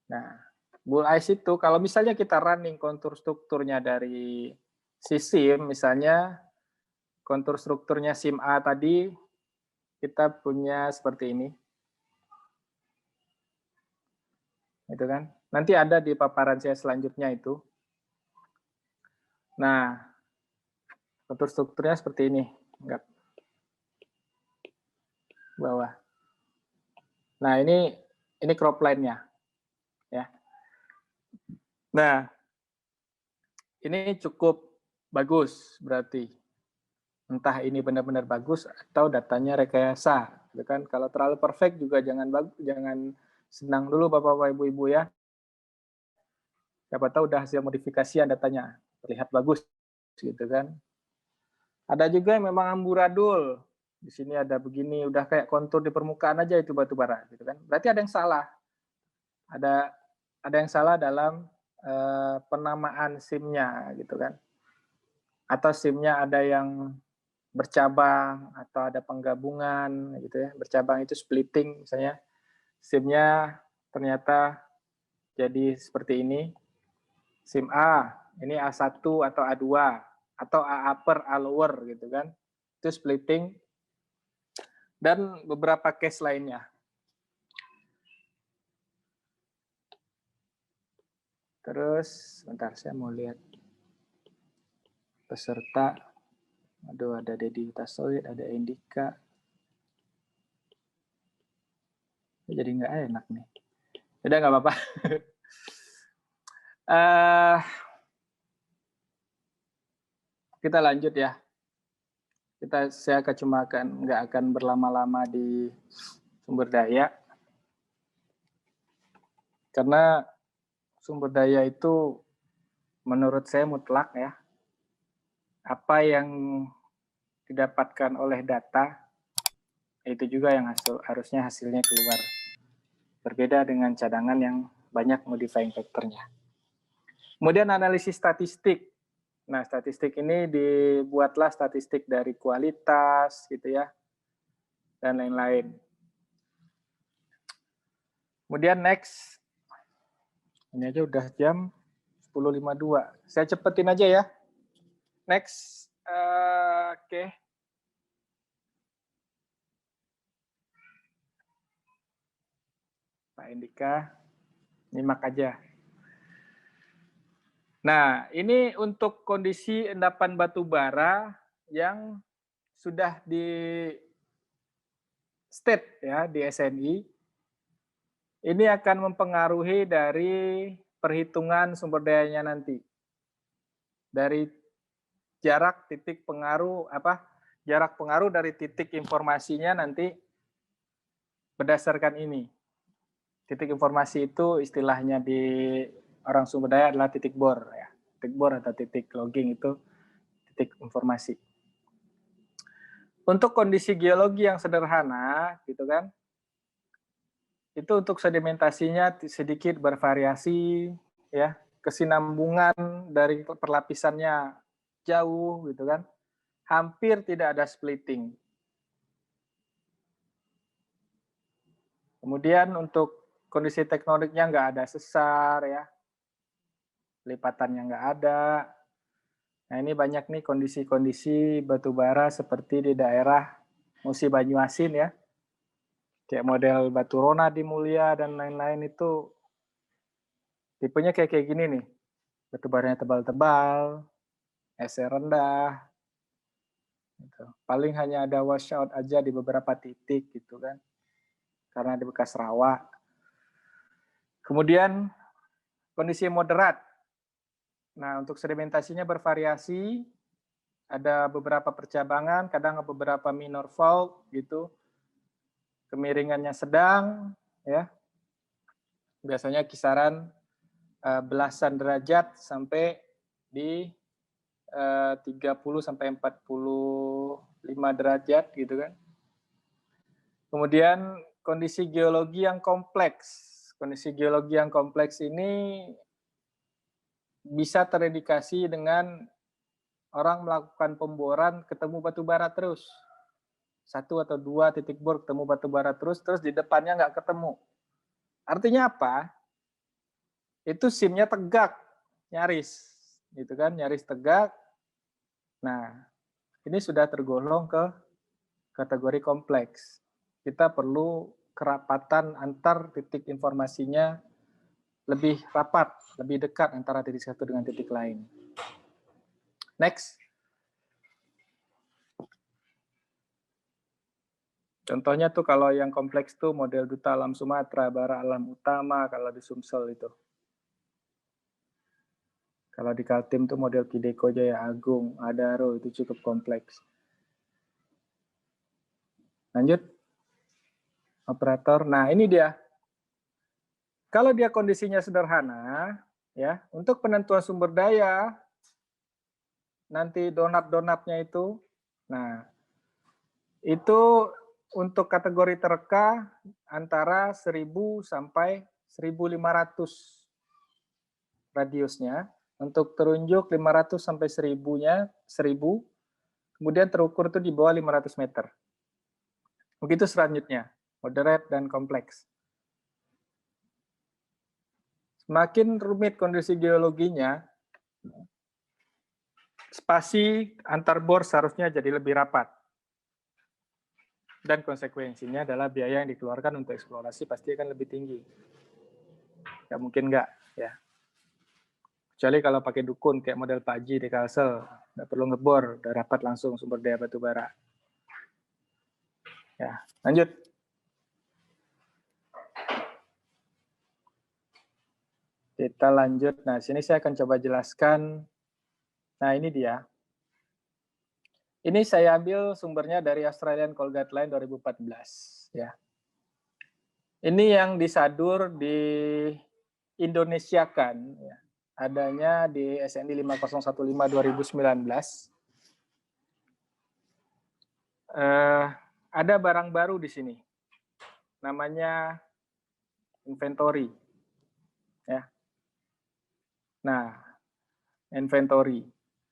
Nah, bull eyes itu kalau misalnya kita running kontur strukturnya dari si SIM, misalnya kontur strukturnya SIM A tadi, kita punya seperti ini. Gitu kan? Nanti ada di paparan saya selanjutnya itu. Nah, kontur strukturnya seperti ini. Enggak. Bawah. Nah, ini crop line-nya. Ya. Nah, ini cukup bagus berarti. Entah ini benar-benar bagus atau datanya rekayasa, gitu kan? Kalau terlalu perfect juga jangan senang dulu Bapak Ibu ya. Siapa tahu udah hasil modifikasian datanya terlihat bagus, gitu kan? Ada juga yang memang amburadul. Di sini ada begini, udah kayak kontur di permukaan aja itu batu bara, gitu kan? Berarti ada yang salah. Ada yang salah dalam penamaan SIM-nya, gitu kan? Atau SIM-nya ada yang bercabang atau ada penggabungan gitu ya. Bercabang itu splitting misalnya. SIM-nya ternyata jadi seperti ini. SIM A, ini A1 atau A2 atau A upper, A lower gitu kan. Itu splitting dan beberapa case lainnya. Terus bentar saya mau lihat peserta. Aduh, ada Dedi Tasoid, ada Indika. Jadi nggak enak nih. Udah nggak apa-apa. Kita lanjut ya. Saya nggak akan berlama-lama di sumber daya. Karena sumber daya itu menurut saya mutlak ya. Apa yang didapatkan oleh data, itu juga yang harusnya hasilnya keluar. Berbeda dengan cadangan yang banyak modifying factor-nya. Kemudian analisis statistik. Nah, statistik ini dibuatlah statistik dari kualitas, gitu ya, dan lain-lain. Kemudian next, ini aja udah jam 10.52. Saya cepetin aja ya. Next, oke. Pak Indika, nyimak aja. Nah, ini untuk kondisi endapan batu bara yang sudah di state ya di SNI. Ini akan mempengaruhi dari perhitungan sumber dayanya nanti. Dari jarak titik pengaruh jarak pengaruh dari titik informasinya nanti berdasarkan ini. Titik informasi itu istilahnya di orang sumber daya adalah titik bor, ya. Titik bor atau titik logging itu titik informasi. Untuk kondisi geologi yang sederhana, gitu kan, itu untuk sedimentasinya sedikit bervariasi, ya, kesinambungan dari perlapisannya jauh, gitu kan, hampir tidak ada splitting. Kemudian untuk kondisi tektoniknya nggak ada sesar, ya, lipatannya nggak ada. Nah, ini banyak nih kondisi-kondisi batu bara seperti di daerah Musi Banyuasin, ya. Kayak model batu rona di Mulia dan lain-lain itu tipenya kayak gini nih. Batu baranya tebal-tebal, esnya rendah. Gitu. Paling hanya ada washout aja di beberapa titik gitu kan. Karena di bekas rawa. Kemudian kondisi moderat. Nah, untuk sedimentasinya bervariasi, ada beberapa percabangan, kadang beberapa minor fault gitu. Kemiringannya sedang, ya. Biasanya kisaran belasan derajat sampai di 30 sampai 45 derajat gitu kan. Kemudian kondisi geologi yang kompleks. Kondisi geologi yang kompleks ini bisa terindikasi dengan orang melakukan pemboran ketemu batu bara terus. 1 atau 2 titik bor ketemu batu bara terus di depannya nggak ketemu. Artinya apa? Itu simnya tegak, nyaris. Gitu kan, nyaris tegak. Nah, ini sudah tergolong ke kategori kompleks. Kita perlu kerapatan antar titik informasinya lebih rapat, lebih dekat antara titik satu dengan titik lain. Next. Contohnya tuh kalau yang kompleks tuh model Duta Alam Sumatera, Bara Alam Utama kalau di Sumsel itu. Kalau di Kaltim tuh model Kideko Jaya Agung, Adaro itu cukup kompleks. Lanjut. Operator. Nah, ini dia. Kalau dia kondisinya sederhana, ya, untuk penentuan sumber daya nanti donat-donatnya itu, nah, itu untuk kategori tereka antara 1000 sampai 1500 radiusnya. Untuk terunjuk 500 sampai 1000-nya, 1000, kemudian terukur itu di bawah 500 meter. Begitu selanjutnya, moderate dan kompleks. Semakin rumit kondisi geologinya, spasi antar bor seharusnya jadi lebih rapat. Dan konsekuensinya adalah biaya yang dikeluarkan untuk eksplorasi pasti akan lebih tinggi. Ya mungkin enggak, ya. Kecuali kalau pakai dukun kayak model Pak Haji di Kalsel, nggak perlu ngebor, udah rapat langsung sumber daya batu bara. Ya, lanjut. Kita lanjut. Nah, sini saya akan coba jelaskan. Nah, ini dia. Ini saya ambil sumbernya dari Australian Coal Guideline 2014. Ya. Ini yang disadur di Indonesiakan. Ya. Adanya di SNI 5015 2019. Ada barang baru di sini. Namanya inventory. Ya. Nah, inventory.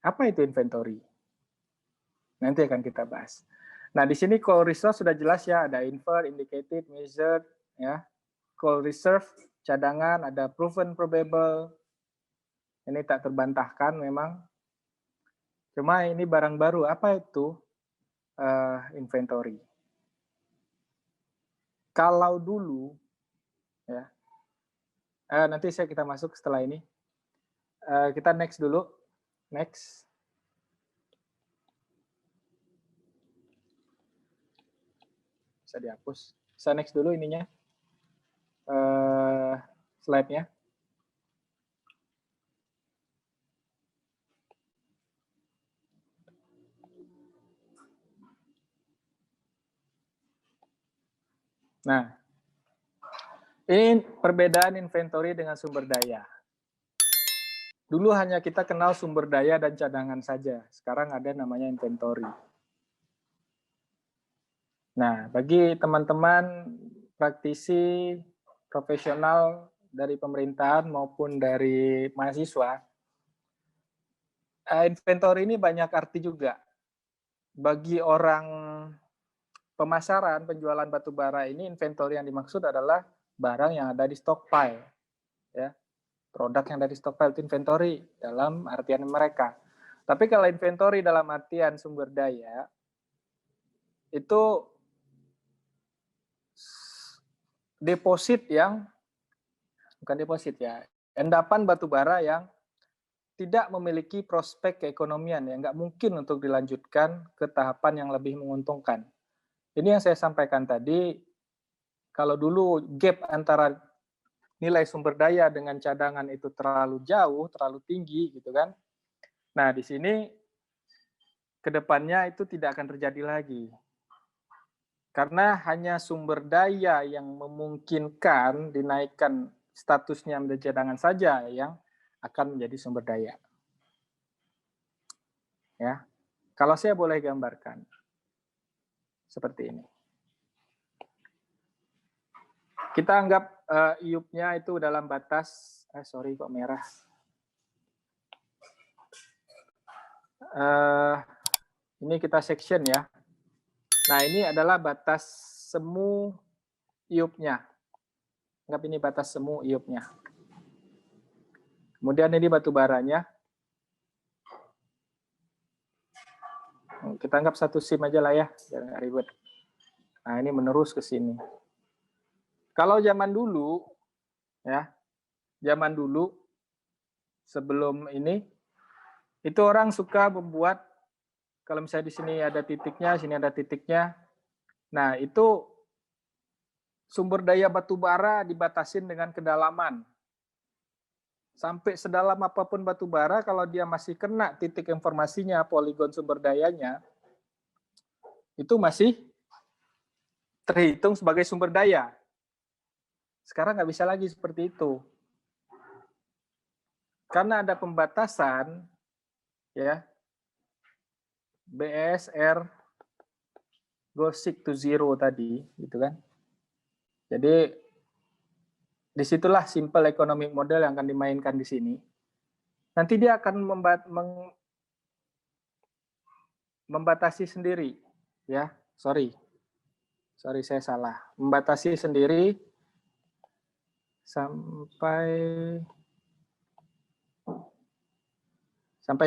Apa itu inventory? Nanti akan kita bahas. Nah, di sini coal resource sudah jelas ya, ada inferred, indicated, measured, ya. Coal reserve, cadangan, ada proven, probable. Ini tak terbantahkan memang. Cuma ini barang baru. Apa itu inventory? Kalau dulu, ya, nanti kita masuk setelah ini. Kita next dulu. Next. Bisa dihapus. Bisa next dulu ininya. Slide-nya. Nah, ini perbedaan inventory dengan sumber daya. Dulu hanya kita kenal sumber daya dan cadangan saja. Sekarang ada namanya inventory. Nah, bagi teman-teman praktisi profesional dari pemerintahan maupun dari mahasiswa, inventory ini banyak arti juga. Bagi orang pemasaran, penjualan batu bara ini, inventory yang dimaksud adalah barang yang ada di stockpile. Ya, produk yang ada di stockpile itu inventory dalam artian mereka. Tapi kalau inventory dalam artian sumber daya, itu deposit yang, bukan deposit ya, endapan batu bara yang tidak memiliki prospek keekonomian, ya nggak mungkin untuk dilanjutkan ke tahapan yang lebih menguntungkan. Ini yang saya sampaikan tadi, kalau dulu gap antara nilai sumber daya dengan cadangan itu terlalu jauh, terlalu tinggi, gitu kan. Nah, di sini kedepannya itu tidak akan terjadi lagi. Karena hanya sumber daya yang memungkinkan dinaikkan statusnya menjadi cadangan saja yang akan menjadi sumber daya. Ya, kalau saya boleh gambarkan seperti ini. Kita anggap IUP-nya itu dalam batas, sorry kok merah. Ini kita section ya. Nah, ini adalah batas semu IUP-nya. Anggap ini batas semu IUP-nya. Kemudian ini batu baranya. Kita anggap satu SIM aja lah ya, biar nggak ribet. Nah, ini menerus ke sini. Kalau zaman dulu, ya, zaman dulu sebelum ini, itu orang suka membuat, kalau misalnya di sini ada titiknya, sini ada titiknya. Nah, itu sumber daya batu bara dibatasin dengan kedalaman. Sampai sedalam apapun batu bara, kalau dia masih kena titik informasinya, poligon sumber dayanya, itu masih terhitung sebagai sumber daya. Sekarang nggak bisa lagi seperti itu. Karena ada pembatasan, ya, BESR goes to zero tadi, gitu kan. Jadi disitulah simple economic model yang akan dimainkan di sini. Nanti dia akan membatasi sendiri, ya. Sorry saya salah. Membatasi sendiri sampai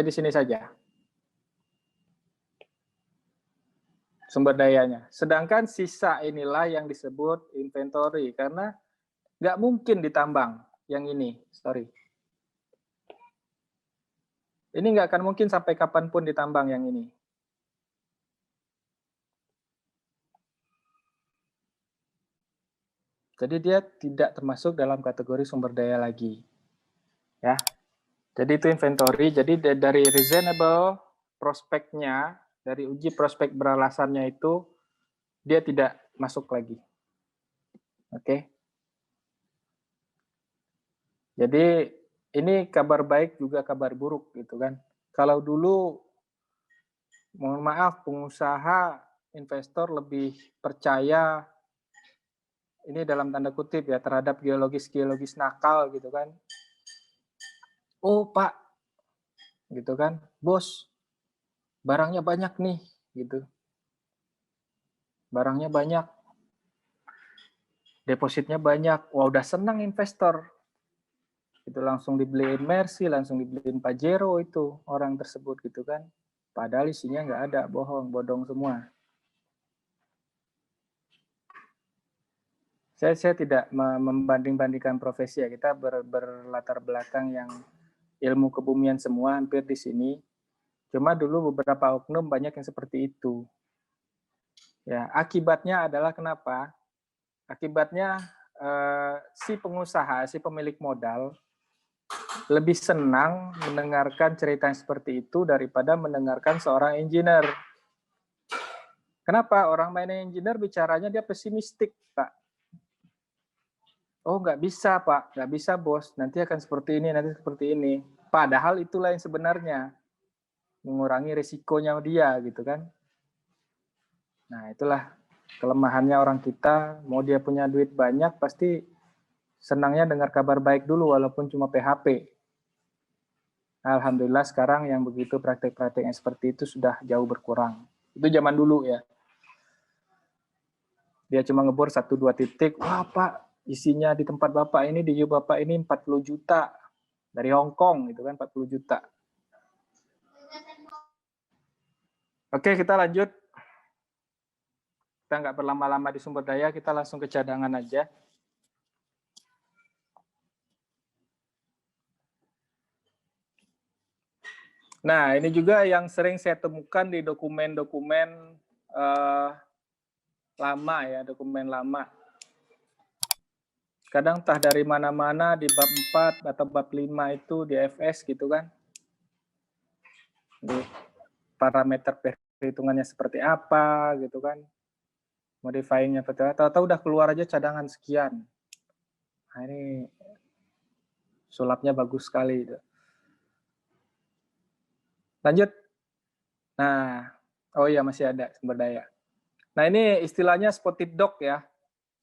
di sini saja sumber dayanya. Sedangkan sisa inilah yang disebut inventory, karena nggak mungkin ditambang yang ini, sorry. Ini nggak akan mungkin sampai kapanpun ditambang yang ini. Jadi dia tidak termasuk dalam kategori sumber daya lagi. Ya. Jadi itu inventory. Jadi dari reasonable prospeknya, dari uji prospek beralasannya itu, dia tidak masuk lagi. Oke. Jadi ini kabar baik juga kabar buruk gitu kan. Kalau dulu, mohon maaf, pengusaha, investor lebih percaya, ini dalam tanda kutip ya, terhadap geologis nakal gitu kan. Oh Pak, gitu kan, bos, barangnya banyak nih, gitu. Barangnya banyak, depositnya banyak, wah udah senang investor. Itu langsung dibeliin Mercy, langsung dibeliin Pajero itu orang tersebut gitu kan. Padahal isinya nggak ada, bohong, bodong semua. Saya tidak membanding-bandingkan profesi ya, kita berlatar belakang yang ilmu kebumian semua hampir di sini. Cuma dulu beberapa oknum banyak yang seperti itu. Ya, akibatnya adalah kenapa? Akibatnya si pengusaha, si pemilik modal lebih senang mendengarkan cerita yang seperti itu daripada mendengarkan seorang engineer. Kenapa? Orang main engineer bicaranya dia pesimistik, Pak. Oh, nggak bisa, Pak. Nggak bisa, Bos. Nanti akan seperti ini, nanti seperti ini. Padahal itulah yang sebenarnya mengurangi risikonya dia, gitu kan. Nah, itulah kelemahannya orang kita. Mau dia punya duit banyak, pasti senangnya dengar kabar baik dulu, walaupun cuma PHP. Alhamdulillah sekarang yang begitu praktek-praktek yang seperti itu sudah jauh berkurang. Itu zaman dulu ya. Dia cuma ngebor 1-2 titik. Wah, Pak, isinya di tempat Bapak ini, di Bapak ini 40 juta. Dari Hong Kong, gitu kan, 40 juta. Oke, kita lanjut. Kita nggak berlama-lama di sumber daya, kita langsung ke cadangan aja. Nah, ini juga yang sering saya temukan di dokumen-dokumen lama ya, dokumen lama. Kadang entah dari mana-mana di bab 4 atau bab 5 itu di FS gitu kan. Di parameter perhitungannya seperti apa gitu kan. Modifyingnya seperti apa. Tahu-tahu udah keluar aja cadangan sekian. Nah, ini sulapnya bagus sekali. Lanjut. Nah, oh iya masih ada sumber daya. Nah, ini istilahnya spotted dog ya.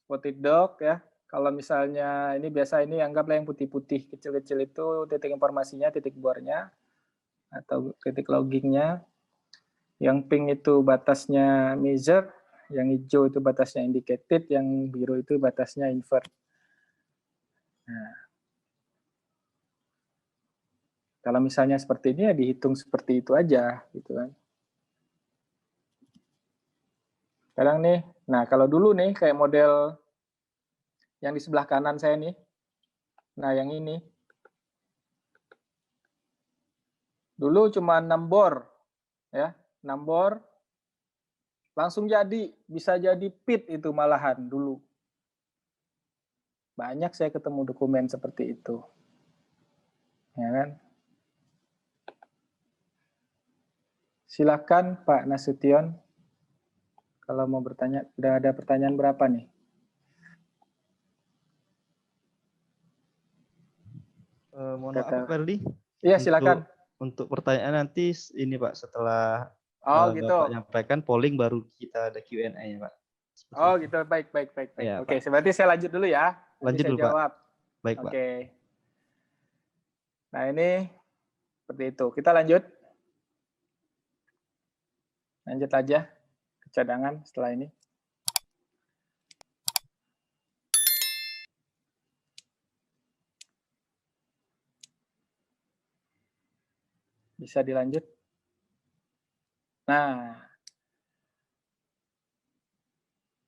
Spotted dog ya. Kalau misalnya ini biasa ini anggaplah yang putih-putih kecil-kecil itu titik informasinya, titik bornya atau titik loggingnya. Yang pink itu batasnya measure, yang hijau itu batasnya indicated, yang biru itu batasnya invert. Nah, kalau misalnya seperti ini ya dihitung seperti itu aja gitu kan. Sekarang nih, nah kalau dulu nih kayak model yang di sebelah kanan saya nih, nah yang ini, dulu cuma 6 bor, ya 6 bor, langsung jadi, bisa jadi pit itu malahan dulu. Banyak saya ketemu dokumen seperti itu, ya kan? Silakan Pak Nasution, kalau mau bertanya. Udah ada pertanyaan berapa nih? Mohon maaf Pak Ferdi. Iya silakan. Untuk pertanyaan nanti ini Pak setelah Oh gitu. Bapak nyampaikan polling baru kita ada Q&A ya Pak. Seperti Oh itu. gitu, baik. Ya, Oke, berarti saya lanjut dulu ya. Lanjut Nanti saya dulu jawab. Pak. Baik Pak. Oke. Nah ini seperti itu. Kita lanjut. Lanjut aja ke cadangan setelah ini. Bisa dilanjut. Nah,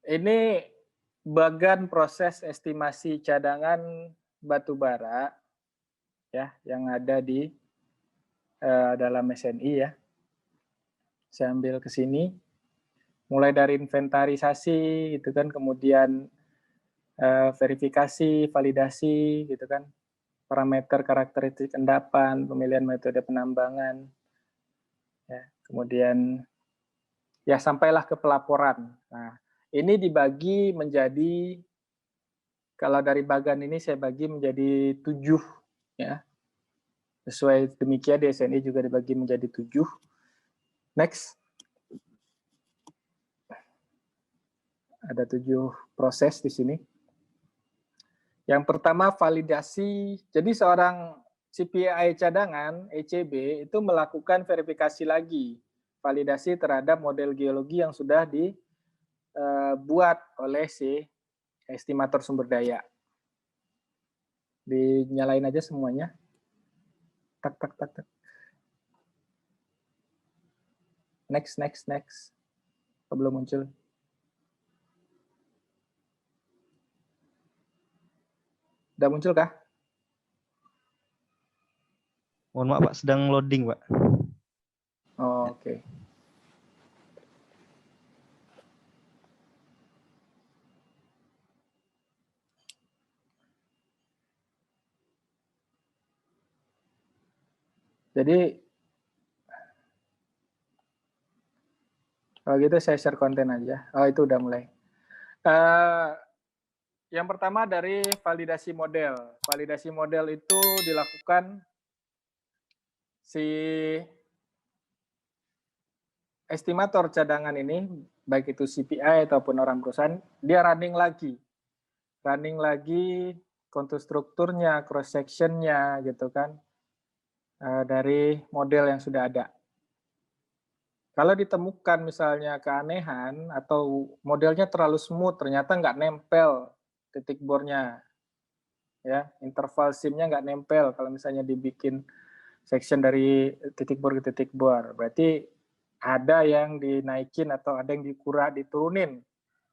ini bagian proses estimasi cadangan batu bara ya yang ada di dalam SNI ya. Saya ambil ke sini. Mulai dari inventarisasi gitu kan, kemudian verifikasi, validasi gitu kan, parameter karakteristik endapan, pemilihan metode penambangan, ya, kemudian ya sampailah ke pelaporan. Nah, ini dibagi menjadi, kalau dari bagan ini saya bagi menjadi 7 ya. Sesuai demikian di SNI juga dibagi menjadi 7. Next. Ada 7 proses di sini. Yang pertama validasi. Jadi seorang CPI cadangan ECB itu melakukan verifikasi lagi, validasi terhadap model geologi yang sudah dibuat oleh si estimator sumber daya. Dinyalain aja semuanya. Tak. Next. Belum muncul. Udah muncul kah? Mohon maaf Pak, sedang loading Pak. Oh, oke. Jadi kalau gitu saya share konten aja. Oh itu udah mulai. Yang pertama dari validasi model. Validasi model itu dilakukan si estimator cadangan ini, baik itu CPI ataupun orang perusahaan, dia running lagi kontur strukturnya, cross sectionnya, gitu kan, dari model yang sudah ada. Kalau ditemukan misalnya keanehan atau modelnya terlalu smooth, ternyata nggak nempel titik bornya, ya, interval SIM-nya nggak nempel. Kalau misalnya dibikin section dari titik bor ke titik bor, berarti ada yang dinaikin atau ada yang diturunin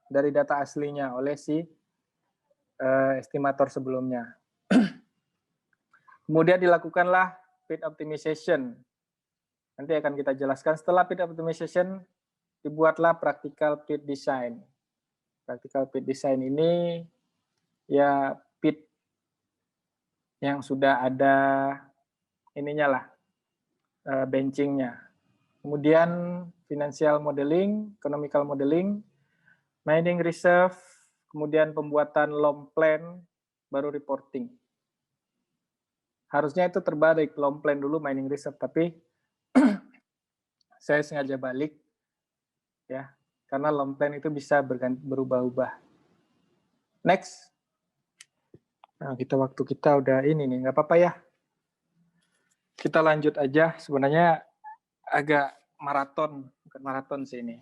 dari data aslinya oleh si estimator sebelumnya. Kemudian dilakukanlah fit optimization. Nanti akan kita jelaskan. Setelah fit optimization, dibuatlah practical fit design. Practical fit design ini ya fit yang sudah ada ininya lah, benchingnya. Kemudian financial modeling, economical modeling, mining reserve, kemudian pembuatan long plan, baru reporting. Harusnya itu terbalik, long plan dulu, mining reserve, tapi saya sengaja balik, ya, karena long plan itu bisa berubah-ubah. Next. Nah, waktu kita udah ini nih, nggak apa-apa ya. Kita lanjut aja, sebenarnya agak maraton, bukan maraton sih ini.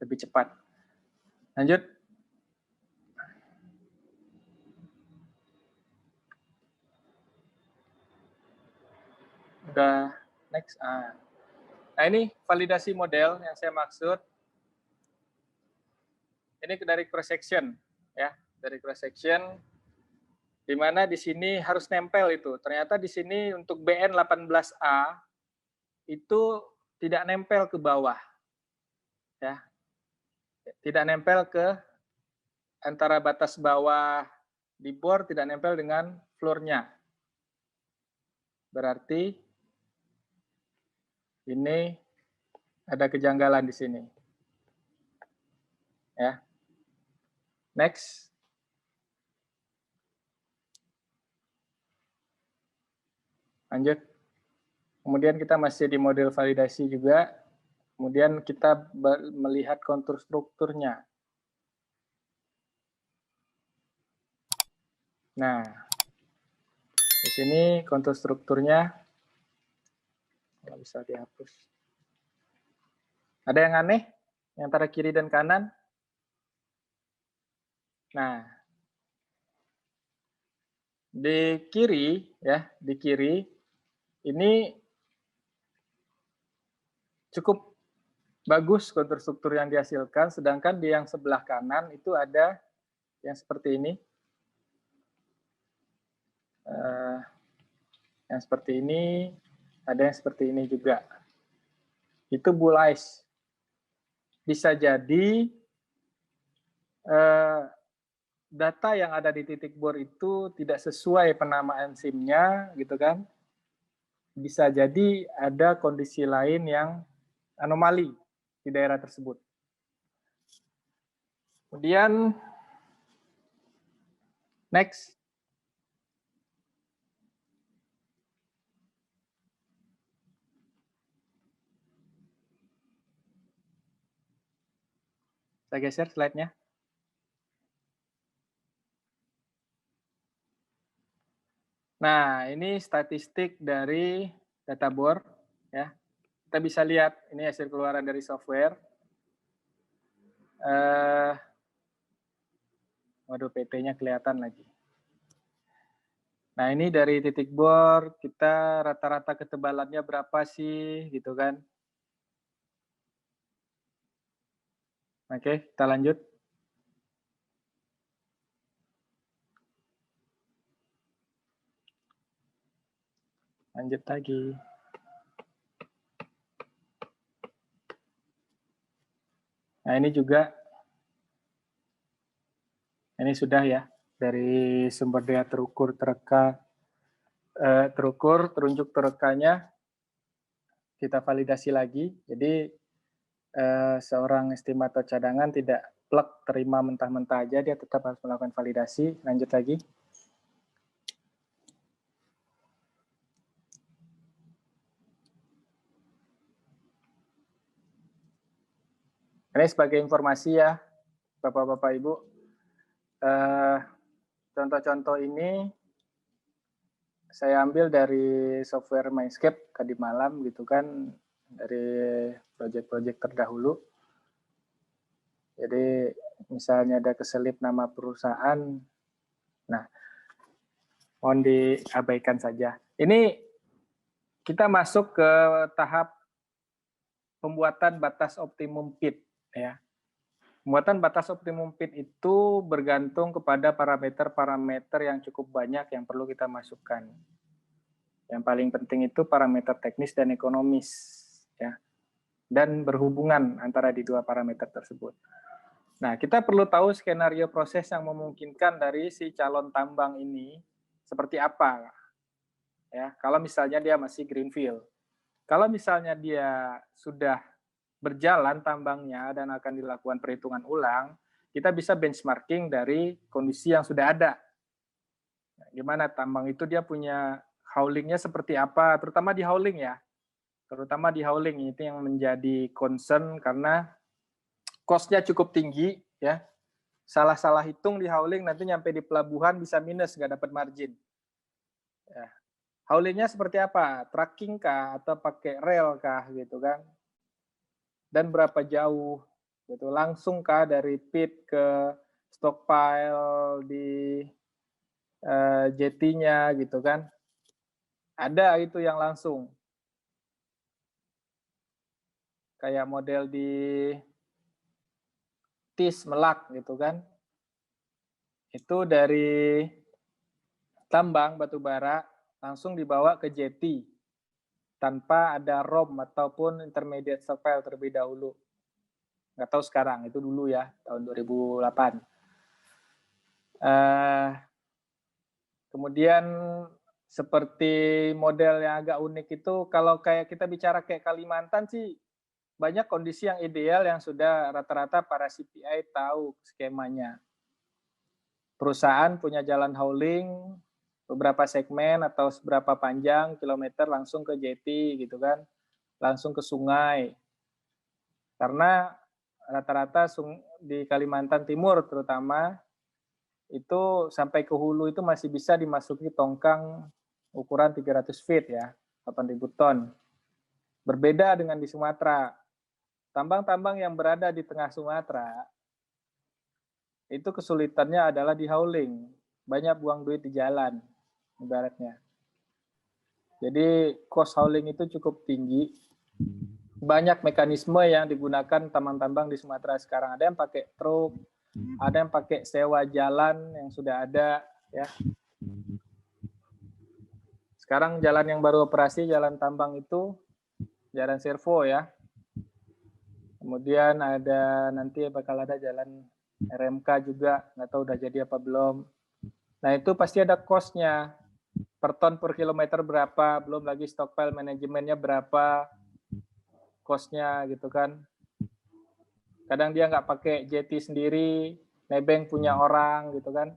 Lebih cepat. Lanjut. Udah next. Nah, ini validasi model yang saya maksud. Ini dari cross section, ya, dari cross section, di mana di sini harus nempel itu. Ternyata di sini untuk BN18A itu tidak nempel ke bawah, ya, tidak nempel ke antara batas bawah di bor, tidak nempel dengan floor-nya. Berarti ini ada kejanggalan di sini, ya. Next. Lanjut. Kemudian kita masih di model validasi juga. Kemudian kita melihat kontur strukturnya. Nah, di sini kontur strukturnya nggak bisa dihapus. Ada yang aneh antara kiri dan kanan? Nah, di kiri, ya, di kiri ini cukup bagus kontur struktur yang dihasilkan, sedangkan di yang sebelah kanan itu ada yang seperti ini. Yang seperti ini, ada yang seperti ini juga. Itu bullish. Bisa jadi data yang ada di titik bor itu tidak sesuai penamaan SIM-nya, gitu kan. Bisa jadi ada kondisi lain yang anomali di daerah tersebut. Kemudian, next. Saya geser slide-nya. Nah, ini statistik dari data bor, ya. Kita bisa lihat ini hasil keluaran dari software. Waduh, PT-nya kelihatan lagi. Nah, ini dari titik bor, kita rata-rata ketebalannya berapa sih, gitu kan. Oke, kita lanjut. Lanjut lagi. Nah, ini juga, ini sudah ya, dari sumber daya terukur, terunjuk terekanya, kita validasi lagi. Jadi, seorang estimator cadangan tidak plug terima mentah-mentah aja, dia tetap harus melakukan validasi. Lanjut lagi. Ini sebagai informasi ya, Bapak-Bapak Ibu. Contoh-contoh ini saya ambil dari software Mindscape tadi malam gitu kan, dari proyek-proyek terdahulu. Jadi misalnya ada keselip nama perusahaan, nah mohon diabaikan saja. Ini kita masuk ke tahap pembuatan batas optimum fit ya. Pembuatan batas optimum fit itu bergantung kepada parameter-parameter yang cukup banyak yang perlu kita masukkan. Yang paling penting itu parameter teknis dan ekonomis ya. Dan berhubungan antara di dua parameter tersebut. Nah, kita perlu tahu skenario proses yang memungkinkan dari si calon tambang ini seperti apa. Ya, kalau misalnya dia masih greenfield. Kalau misalnya dia sudah berjalan tambangnya dan akan dilakukan perhitungan ulang, kita bisa benchmarking dari kondisi yang sudah ada. Nah, gimana tambang itu dia punya haulingnya seperti apa, terutama di hauling ya. Terutama di hauling itu yang menjadi concern karena cost-nya cukup tinggi ya. Salah-salah hitung di hauling nanti nyampe di pelabuhan bisa minus, nggak dapat margin. Ya. Haulingnya seperti apa? Trucking kah atau pakai rel kah gitu kan? Dan berapa jauh gitu, langsung kah dari pit ke stockpile di jetinya gitu kan, ada itu yang langsung kayak model di TIS Melak gitu kan, itu dari tambang batu bara langsung dibawa ke jeti tanpa ada ROM ataupun intermediate stockpile terlebih dahulu. Nggak tahu sekarang, itu dulu ya, tahun 2008. Kemudian seperti model yang agak unik itu, kalau kayak kita bicara kayak Kalimantan sih, banyak kondisi yang ideal yang sudah rata-rata para CPI tahu skemanya. Perusahaan punya jalan hauling, beberapa segmen atau seberapa panjang kilometer langsung ke jeti gitu kan, langsung ke sungai. Karena rata-rata di Kalimantan Timur terutama, itu sampai ke hulu itu masih bisa dimasuki tongkang ukuran 300 feet ya, 8.000 ton. Berbeda dengan di Sumatera. Tambang-tambang yang berada di tengah Sumatera, itu kesulitannya adalah di hauling. Banyak buang duit di jalan, ibaratnya. Jadi cost hauling itu cukup tinggi. Banyak mekanisme yang digunakan tambang-tambang di Sumatera sekarang. Ada yang pakai truk, ada yang pakai sewa jalan yang sudah ada ya. Sekarang jalan yang baru operasi, jalan tambang itu jalan servo ya. Kemudian ada nanti bakal ada jalan RMK juga, nggak tahu udah jadi apa belum. Nah itu pasti ada cost-nya, per ton per kilometer berapa, belum lagi stockpile manajemennya berapa, cost-nya gitu kan. Kadang dia nggak pakai jeti sendiri, nebeng punya orang gitu kan.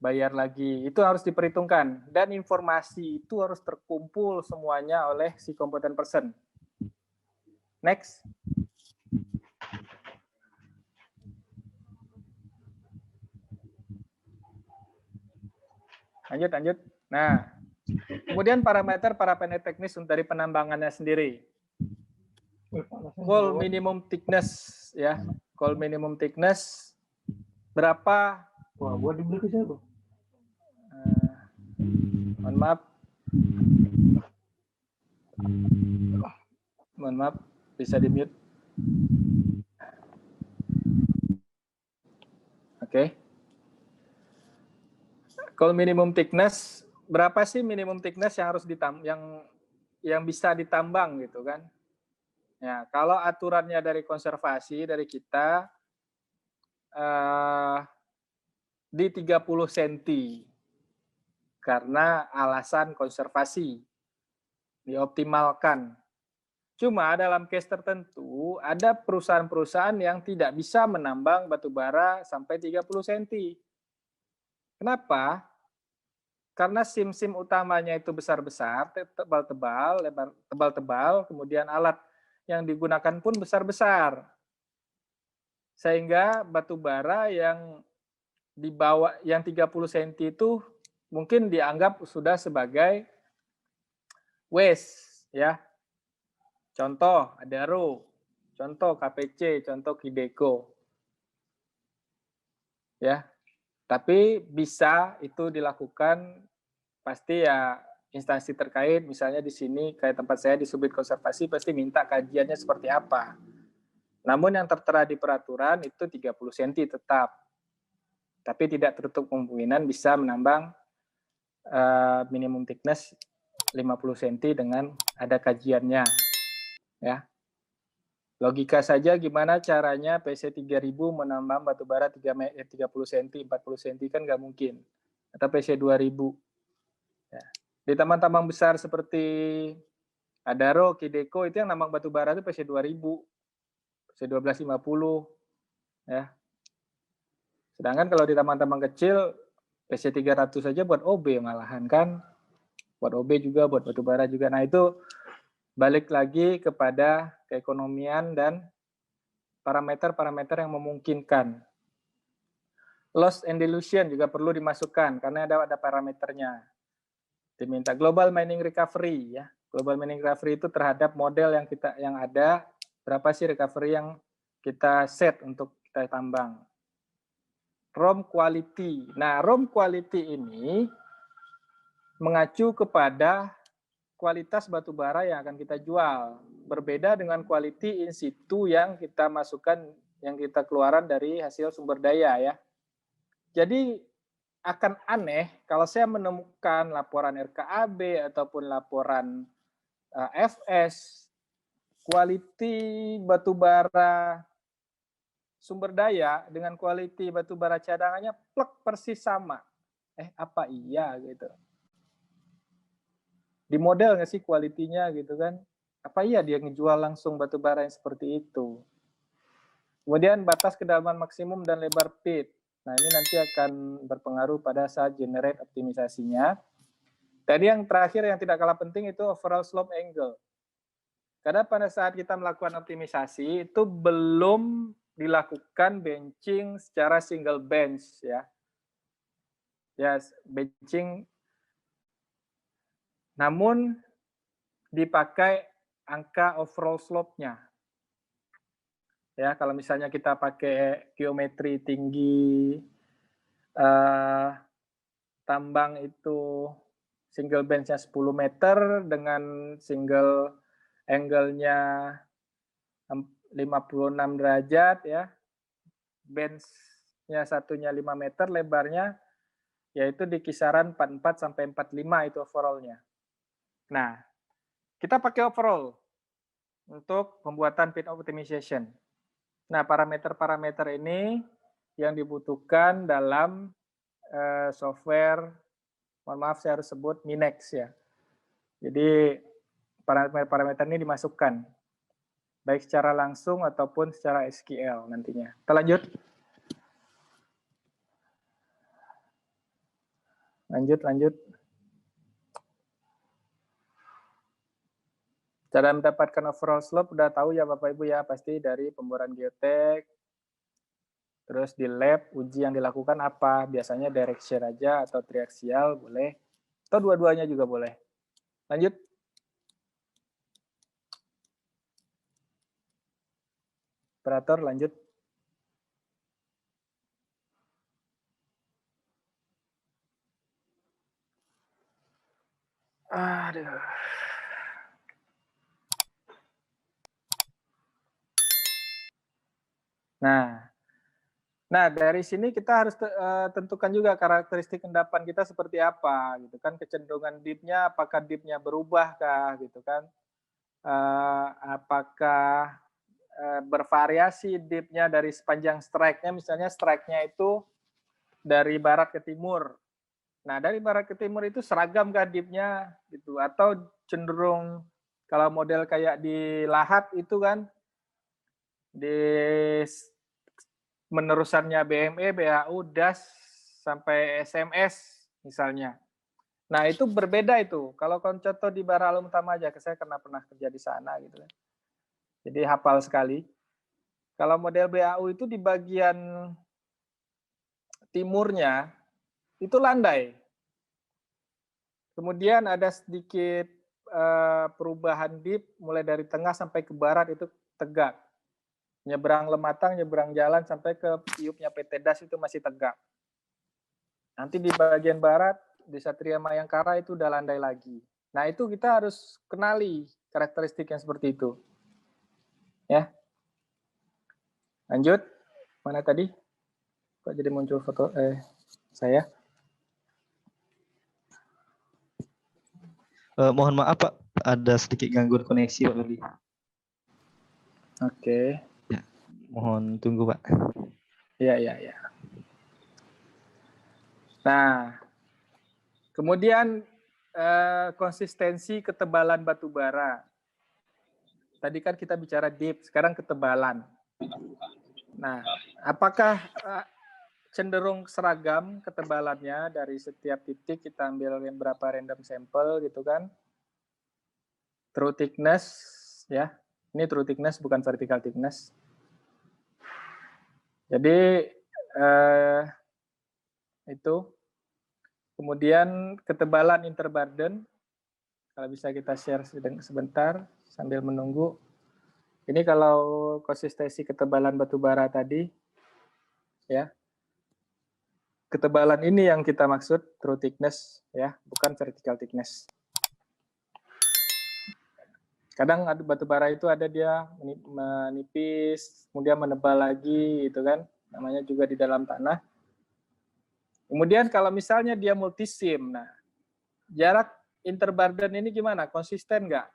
Bayar lagi, itu harus diperhitungkan. Dan informasi itu harus terkumpul semuanya oleh si competent person. Next. Lanjut. Nah, kemudian parameter teknis dari penambangannya sendiri. Coal minimum thickness ya, coal minimum thickness berapa? Wah, gua dibeli ke siapa? Mohon maaf, bisa di mute. Oke. Coal minimum thickness berapa sih minimum thickness yang harus yang bisa ditambang gitu kan? Ya, kalau aturannya dari konservasi dari kita di 30 cm karena alasan konservasi dioptimalkan. Cuma dalam case tertentu ada perusahaan-perusahaan yang tidak bisa menambang batu bara sampai 30 cm. Kenapa? Karena sim-sim utamanya itu besar-besar, tebal-tebal, lebar tebal-tebal, kemudian alat yang digunakan pun besar-besar. Sehingga batu bara yang di bawah yang 30 cm itu mungkin dianggap sudah sebagai waste ya. Contoh Adaro, contoh KPC, contoh Kideko. Ya. Tapi bisa itu dilakukan pasti ya instansi terkait, misalnya di sini kayak tempat saya di Subdit Konservasi pasti minta kajiannya seperti apa. Namun yang tertera di peraturan itu 30 cm tetap. Tapi tidak tertutup kemungkinan bisa menambang minimum thickness 50 cm dengan ada kajiannya. Ya. Logika saja gimana caranya PC 3000 menambang batu bara 30 cm, 40 cm kan nggak mungkin. Atau PC 2000. Ya. Di tambang-tambang besar seperti Adaro, Kideko itu yang nambang batu bara itu PC 2000, PC 1250. Ya. Sedangkan kalau di tambang-tambang kecil PC 300 saja buat OB malahan kan. Buat OB juga, buat batu bara juga. Nah itu balik lagi kepada keekonomian dan parameter-parameter yang memungkinkan. Loss and dilution juga perlu dimasukkan karena ada parameternya. Diminta global mining recovery ya. Global mining recovery itu terhadap model yang ada, berapa sih recovery yang kita set untuk kita tambang. ROM quality. Nah, ROM quality ini mengacu kepada kualitas batu bara yang akan kita jual. Berbeda dengan quality in situ yang kita masukkan, yang kita keluaran dari hasil sumber daya ya. Jadi akan aneh kalau saya menemukan laporan RKAB ataupun laporan FS, quality batu bara sumber daya dengan quality batu bara cadangannya plek persis sama. Apa iya gitu. Di model nggak sih kualitinya gitu kan? Apa iya dia ngejual langsung batu bara yang seperti itu? Kemudian batas kedalaman maksimum dan lebar pit. Nah ini nanti akan berpengaruh pada saat generate optimisasinya. Tadi yang terakhir yang tidak kalah penting itu overall slope angle. Karena pada saat kita melakukan optimisasi itu belum dilakukan benching secara single bench ya. Ya, benching namun dipakai angka overall slope-nya. Ya, kalau misalnya kita pakai geometri tinggi tambang itu single bench-nya 10 meter dengan single angle-nya 56 derajat ya. Bench-nya satunya 5 meter, lebarnya yaitu di kisaran 44 sampai 45 itu overall-nya. Nah, kita pakai overall untuk pembuatan pit optimization. Nah, parameter-parameter ini yang dibutuhkan dalam software, mohon maaf saya harus sebut Minex ya. Jadi parameter-parameter ini dimasukkan baik secara langsung ataupun secara SQL nantinya. Kita lanjut. Lanjut. Cara mendapatkan overall slope udah tahu ya Bapak Ibu ya, pasti dari pemboran geotek, terus di lab uji yang dilakukan apa, biasanya direct shear aja atau triaxial boleh, atau dua-duanya juga boleh. Lanjut. Operator lanjut. Aduh. Nah dari sini kita harus tentukan juga karakteristik endapan kita seperti apa, gitu kan? Kecenderungan dipnya, apakah dipnya berubahkah, gitu kan? Apakah bervariasi dipnya dari sepanjang strike-nya, misalnya strike-nya itu dari barat ke timur. Nah dari barat ke timur itu seragam kah dipnya, gitu? Atau cenderung Kalau model kayak di Lahat itu kan, di menerusannya BME, BHU, DAS, sampai SMS misalnya. Nah itu berbeda itu. Kalau contoh di Bara Alam Utama aja, saya karena pernah kerja di sana gitu. Jadi hafal sekali. Kalau model BAU itu di bagian timurnya itu landai. Kemudian ada sedikit perubahan dip mulai dari tengah sampai ke barat itu tegak. Nyebrang Lematang, nyebrang jalan sampai ke tiupnya PT DAS itu masih tegak. Nanti di bagian barat, di Satria Mayangkara itu udah landai lagi. Nah itu kita harus kenali karakteristik yang seperti itu. Ya, lanjut. Mana tadi? Kok jadi muncul foto saya? Mohon maaf Pak, ada sedikit gangguan koneksi Pak Berli. Oke. Ya, mohon tunggu Pak. Iya. Nah, kemudian konsistensi ketebalan batu bara. Tadi kan kita bicara dip, sekarang ketebalan. Nah, apakah cenderung seragam ketebalannya dari setiap titik? Kita ambil berapa random sampel gitu kan? True thickness, ya. Ini true thickness bukan vertical thickness. Jadi itu. Kemudian ketebalan interburden. Kalau bisa kita share sebentar sambil menunggu. Ini kalau konsistensi ketebalan batu bara tadi, ya. Ketebalan ini yang kita maksud true thickness, ya, bukan vertical thickness. Kadang batu bara itu ada dia menipis, kemudian menebal lagi, gitu kan, namanya juga di dalam tanah. Kemudian kalau misalnya dia multisim, nah jarak interburden ini gimana? Konsisten nggak?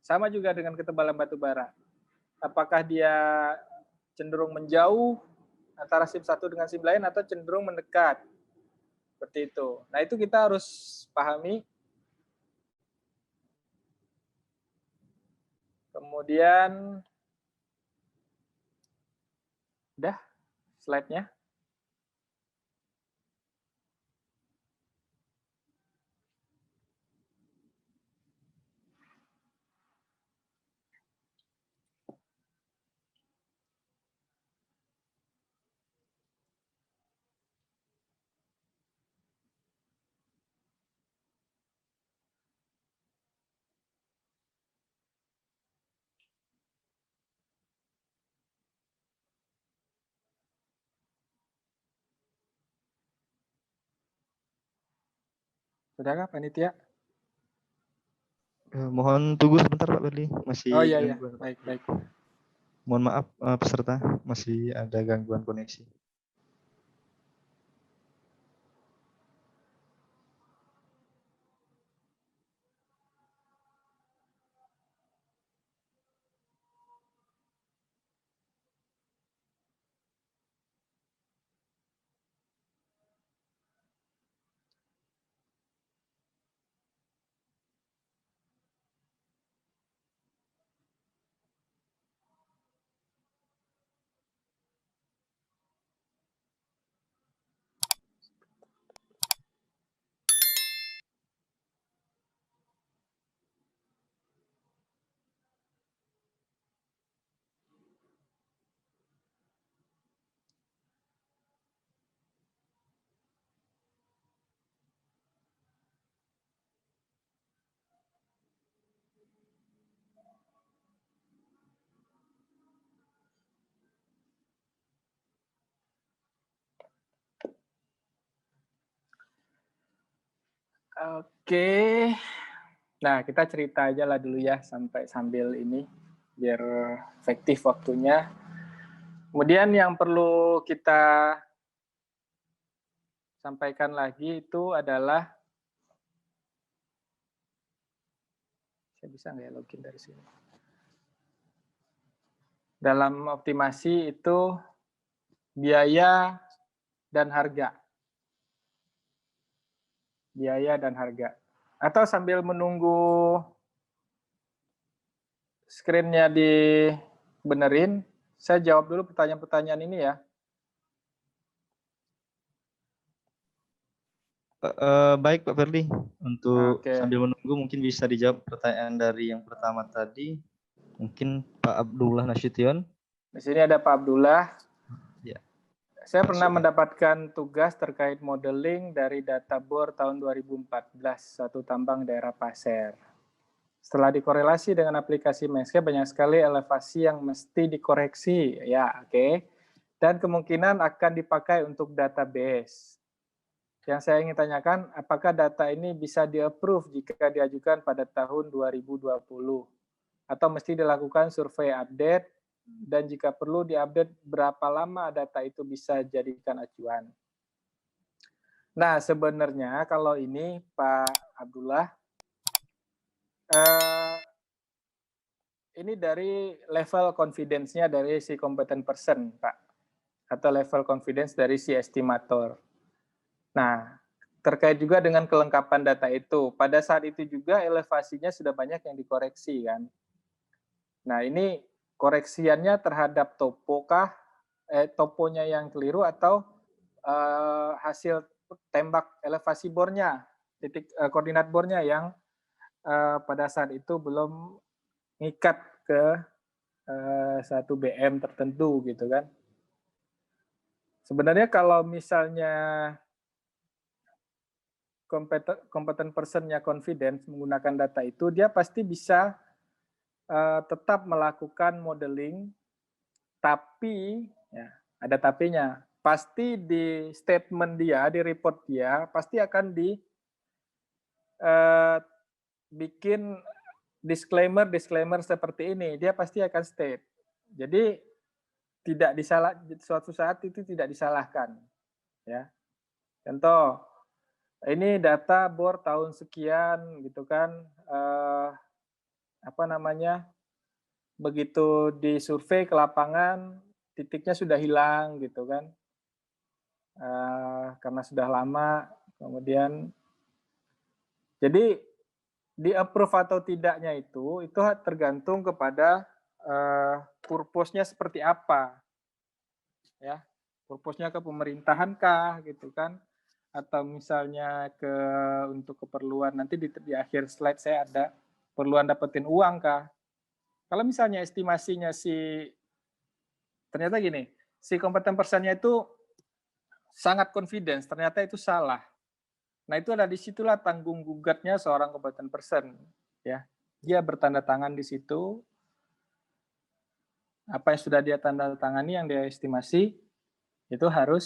Sama juga dengan ketebalan batu bara. Apakah dia cenderung menjauh antara SIM satu dengan SIM lain atau cenderung mendekat? Seperti itu. Nah, itu kita harus pahami. Kemudian, udah slide-nya. Sudahkah panitia? Mohon tunggu sebentar Pak Berli, masih Oh iya, gangguan Pak. baik. Mohon maaf peserta, masih ada gangguan koneksi. Oke. Nah, kita cerita aja lah dulu ya sambil ini biar efektif waktunya. Kemudian yang perlu kita sampaikan lagi itu adalah, saya bisa nggak ya login dari sini? Dalam optimasi itu biaya dan harga. Biaya dan harga. Atau sambil menunggu screen-nya dibenerin. Saya jawab dulu pertanyaan-pertanyaan ini ya. Baik Pak Ferdi, untuk Oke. sambil menunggu mungkin bisa dijawab pertanyaan dari yang pertama tadi. Mungkin Pak Abdullah Nasution. Di sini ada Pak Abdullah. Ya. Saya Pak pernah Suher. mendapatkan tugas terkait modeling dari data BOR tahun 2014, satu tambang daerah Pasir. Setelah dikorelasi dengan aplikasi Mainscape, banyak sekali elevasi yang mesti dikoreksi. Ya, oke. Dan kemungkinan akan dipakai untuk database. Yang saya ingin tanyakan, apakah data ini bisa di-approve jika diajukan pada tahun 2020? Atau mesti dilakukan survei update, dan jika perlu diupdate berapa lama data itu bisa jadikan acuan? Nah, sebenarnya kalau ini Pak Abdullah, ini dari level confidence-nya dari si competent person, Pak. Atau level confidence dari si estimator. Nah, terkait juga dengan kelengkapan data itu. Pada saat itu juga elevasinya sudah banyak yang dikoreksi kan. Nah, ini koreksiannya terhadap toponya yang keliru atau hasil tembak elevasi bornya, titik koordinat bornya yang pada saat itu belum ngikat ke satu BM tertentu gitu kan. Sebenarnya kalau misalnya competent person-nya confidence menggunakan data itu, dia pasti bisa tetap melakukan modeling, tapi ya, ada tapinya. Pasti di statement dia, di report dia, pasti akan bikin disclaimer seperti ini. Dia pasti akan state. Jadi suatu saat itu tidak disalahkan. Ya. Contoh, ini data BOR tahun sekian gitu kan, begitu disurvei ke lapangan titiknya sudah hilang gitu kan, karena sudah lama. Kemudian jadi di approve atau tidaknya itu tergantung kepada purpose-nya seperti apa, ya. Purpose-nya ke pemerintahan kah gitu kan, atau misalnya untuk keperluan nanti di akhir slide saya ada perluan dapetin uang kah. Kalau misalnya estimasinya ternyata gini, si kompeten personnya itu sangat confidence, ternyata itu salah. Nah itu ada disitulah tanggung gugatnya seorang kompeten person, ya. Dia bertanda tangan di situ, apa yang sudah dia tanda tangani yang dia estimasi itu harus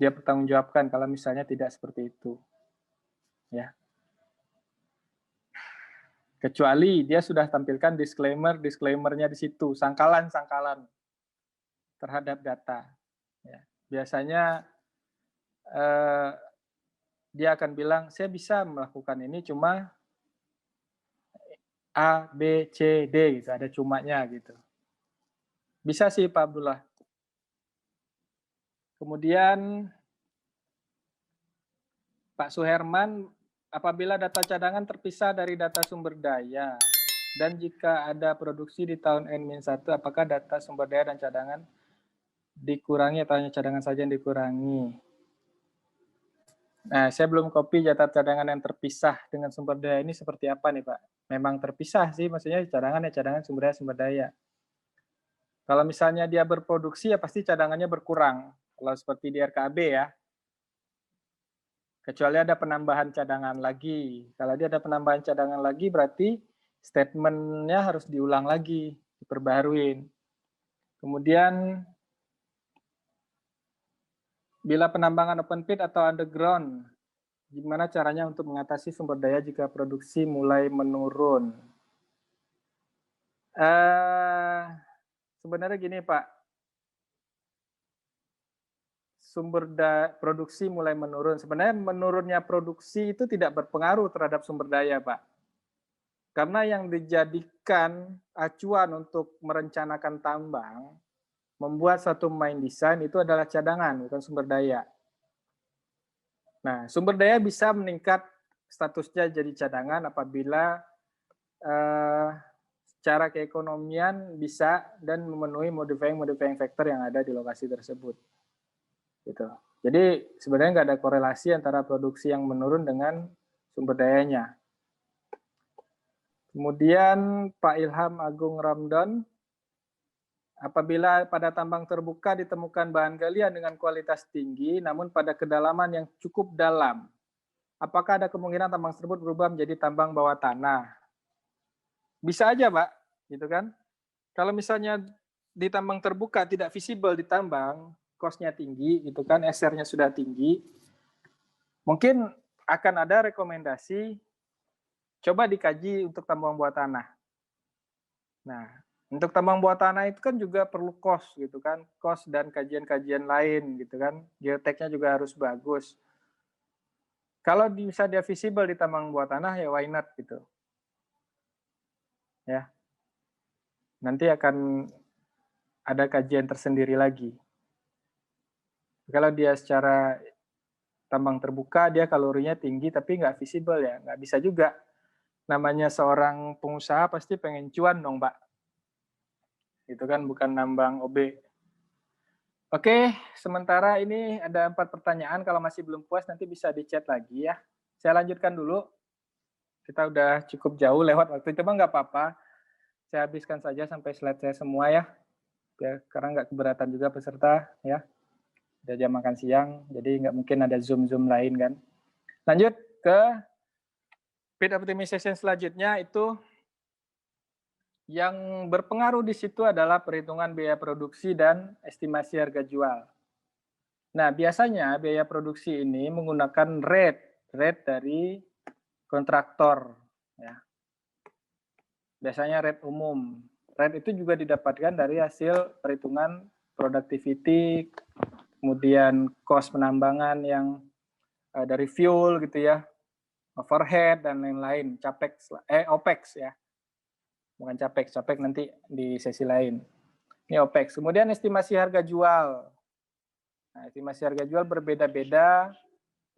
dia pertanggungjawabkan kalau misalnya tidak seperti itu, ya. Kecuali dia sudah tampilkan disclaimer-nya di situ, sangkalan-sangkalan terhadap data. Ya. Biasanya dia akan bilang, saya bisa melakukan ini cuma A, B, C, D, gitu. Ada cumanya gitu. Bisa sih Pak Abdullah. Kemudian Pak Suherman, apabila data cadangan terpisah dari data sumber daya, dan jika ada produksi di tahun N-1, apakah data sumber daya dan cadangan dikurangi atau hanya cadangan saja yang dikurangi? Nah, saya belum copy data cadangan yang terpisah dengan sumber daya ini seperti apa nih Pak? Memang terpisah sih, maksudnya cadangan sumber daya. Kalau misalnya dia berproduksi ya pasti cadangannya berkurang. Kalau seperti di RKAB ya. Kecuali ada penambahan cadangan lagi. Kalau dia ada penambahan cadangan lagi berarti statement-nya harus diulang lagi, diperbaharuin. Kemudian bila penambangan open pit atau underground, gimana caranya untuk mengatasi sumber daya jika produksi mulai menurun? Sebenarnya gini Pak, produksi mulai menurun. Sebenarnya menurunnya produksi itu tidak berpengaruh terhadap sumber daya, Pak. Karena yang dijadikan acuan untuk merencanakan tambang, membuat satu mine design itu adalah cadangan, bukan sumber daya. Nah, sumber daya bisa meningkat statusnya jadi cadangan apabila cara keekonomian bisa dan memenuhi modifying factor yang ada di lokasi tersebut. Gitu. Jadi sebenarnya nggak ada korelasi antara produksi yang menurun dengan sumber dayanya. Kemudian Pak Ilham Agung Ramdan, apabila pada tambang terbuka ditemukan bahan galian dengan kualitas tinggi, namun pada kedalaman yang cukup dalam, apakah ada kemungkinan tambang tersebut berubah menjadi tambang bawah tanah? Bisa aja, Pak, gitu kan? Kalau misalnya di tambang terbuka tidak visible di tambang, cost-nya tinggi, gitu kan, SR-nya sudah tinggi, mungkin akan ada rekomendasi coba dikaji untuk tambang bawah tanah. Nah, untuk tambang bawah tanah itu kan juga perlu cost gitu kan, cost dan kajian-kajian lain gitu kan, geoteknya juga harus bagus. Kalau bisa dia visible di tambang bawah tanah ya why not gitu. Ya. Nanti akan ada kajian tersendiri lagi. Kalau dia secara tambang terbuka dia kalorinya tinggi tapi nggak visible ya, nggak bisa juga. Namanya seorang pengusaha pasti pengen cuan dong, Pak. Itu kan bukan nambang OB. Oke, sementara ini ada 4 pertanyaan. Kalau masih belum puas nanti bisa di chat lagi ya. Saya lanjutkan dulu. Kita udah cukup jauh lewat waktu, cuma nggak apa-apa. Saya habiskan saja sampai slide saya semua ya. Karena nggak keberatan juga peserta ya. Udah jam makan siang, jadi nggak mungkin ada Zoom lain kan. Lanjut ke bid optimization selanjutnya itu yang berpengaruh di situ adalah perhitungan biaya produksi dan estimasi harga jual. Nah, biasanya biaya produksi ini menggunakan rate dari kontraktor. Ya. Biasanya rate umum. Rate itu juga didapatkan dari hasil perhitungan productivity, kemudian cost penambangan yang dari fuel gitu ya, overhead dan lain-lain, capex, opex ya. Bukan capex nanti di sesi lain. Ini opex. Kemudian estimasi harga jual. Nah, estimasi harga jual berbeda-beda,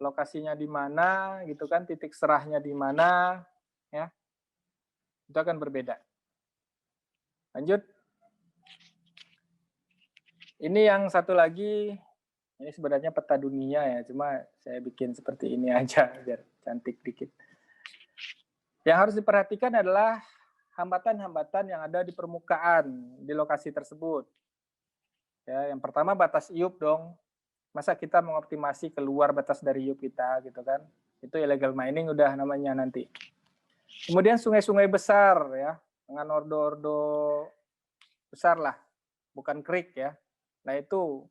lokasinya di mana, gitu kan, titik serahnya di mana, ya, itu akan berbeda. Lanjut. Ini yang satu lagi, ini sebenarnya peta dunia ya, cuma saya bikin seperti ini aja biar cantik dikit. Yang harus diperhatikan adalah hambatan-hambatan yang ada di permukaan di lokasi tersebut. Ya, yang pertama batas IUP dong. Masa kita mengoptimasi keluar batas dari IUP kita gitu kan? Itu illegal mining udah namanya nanti. Kemudian sungai-sungai besar ya, dengan ordo-ordo besar lah, bukan creek ya. Nah itu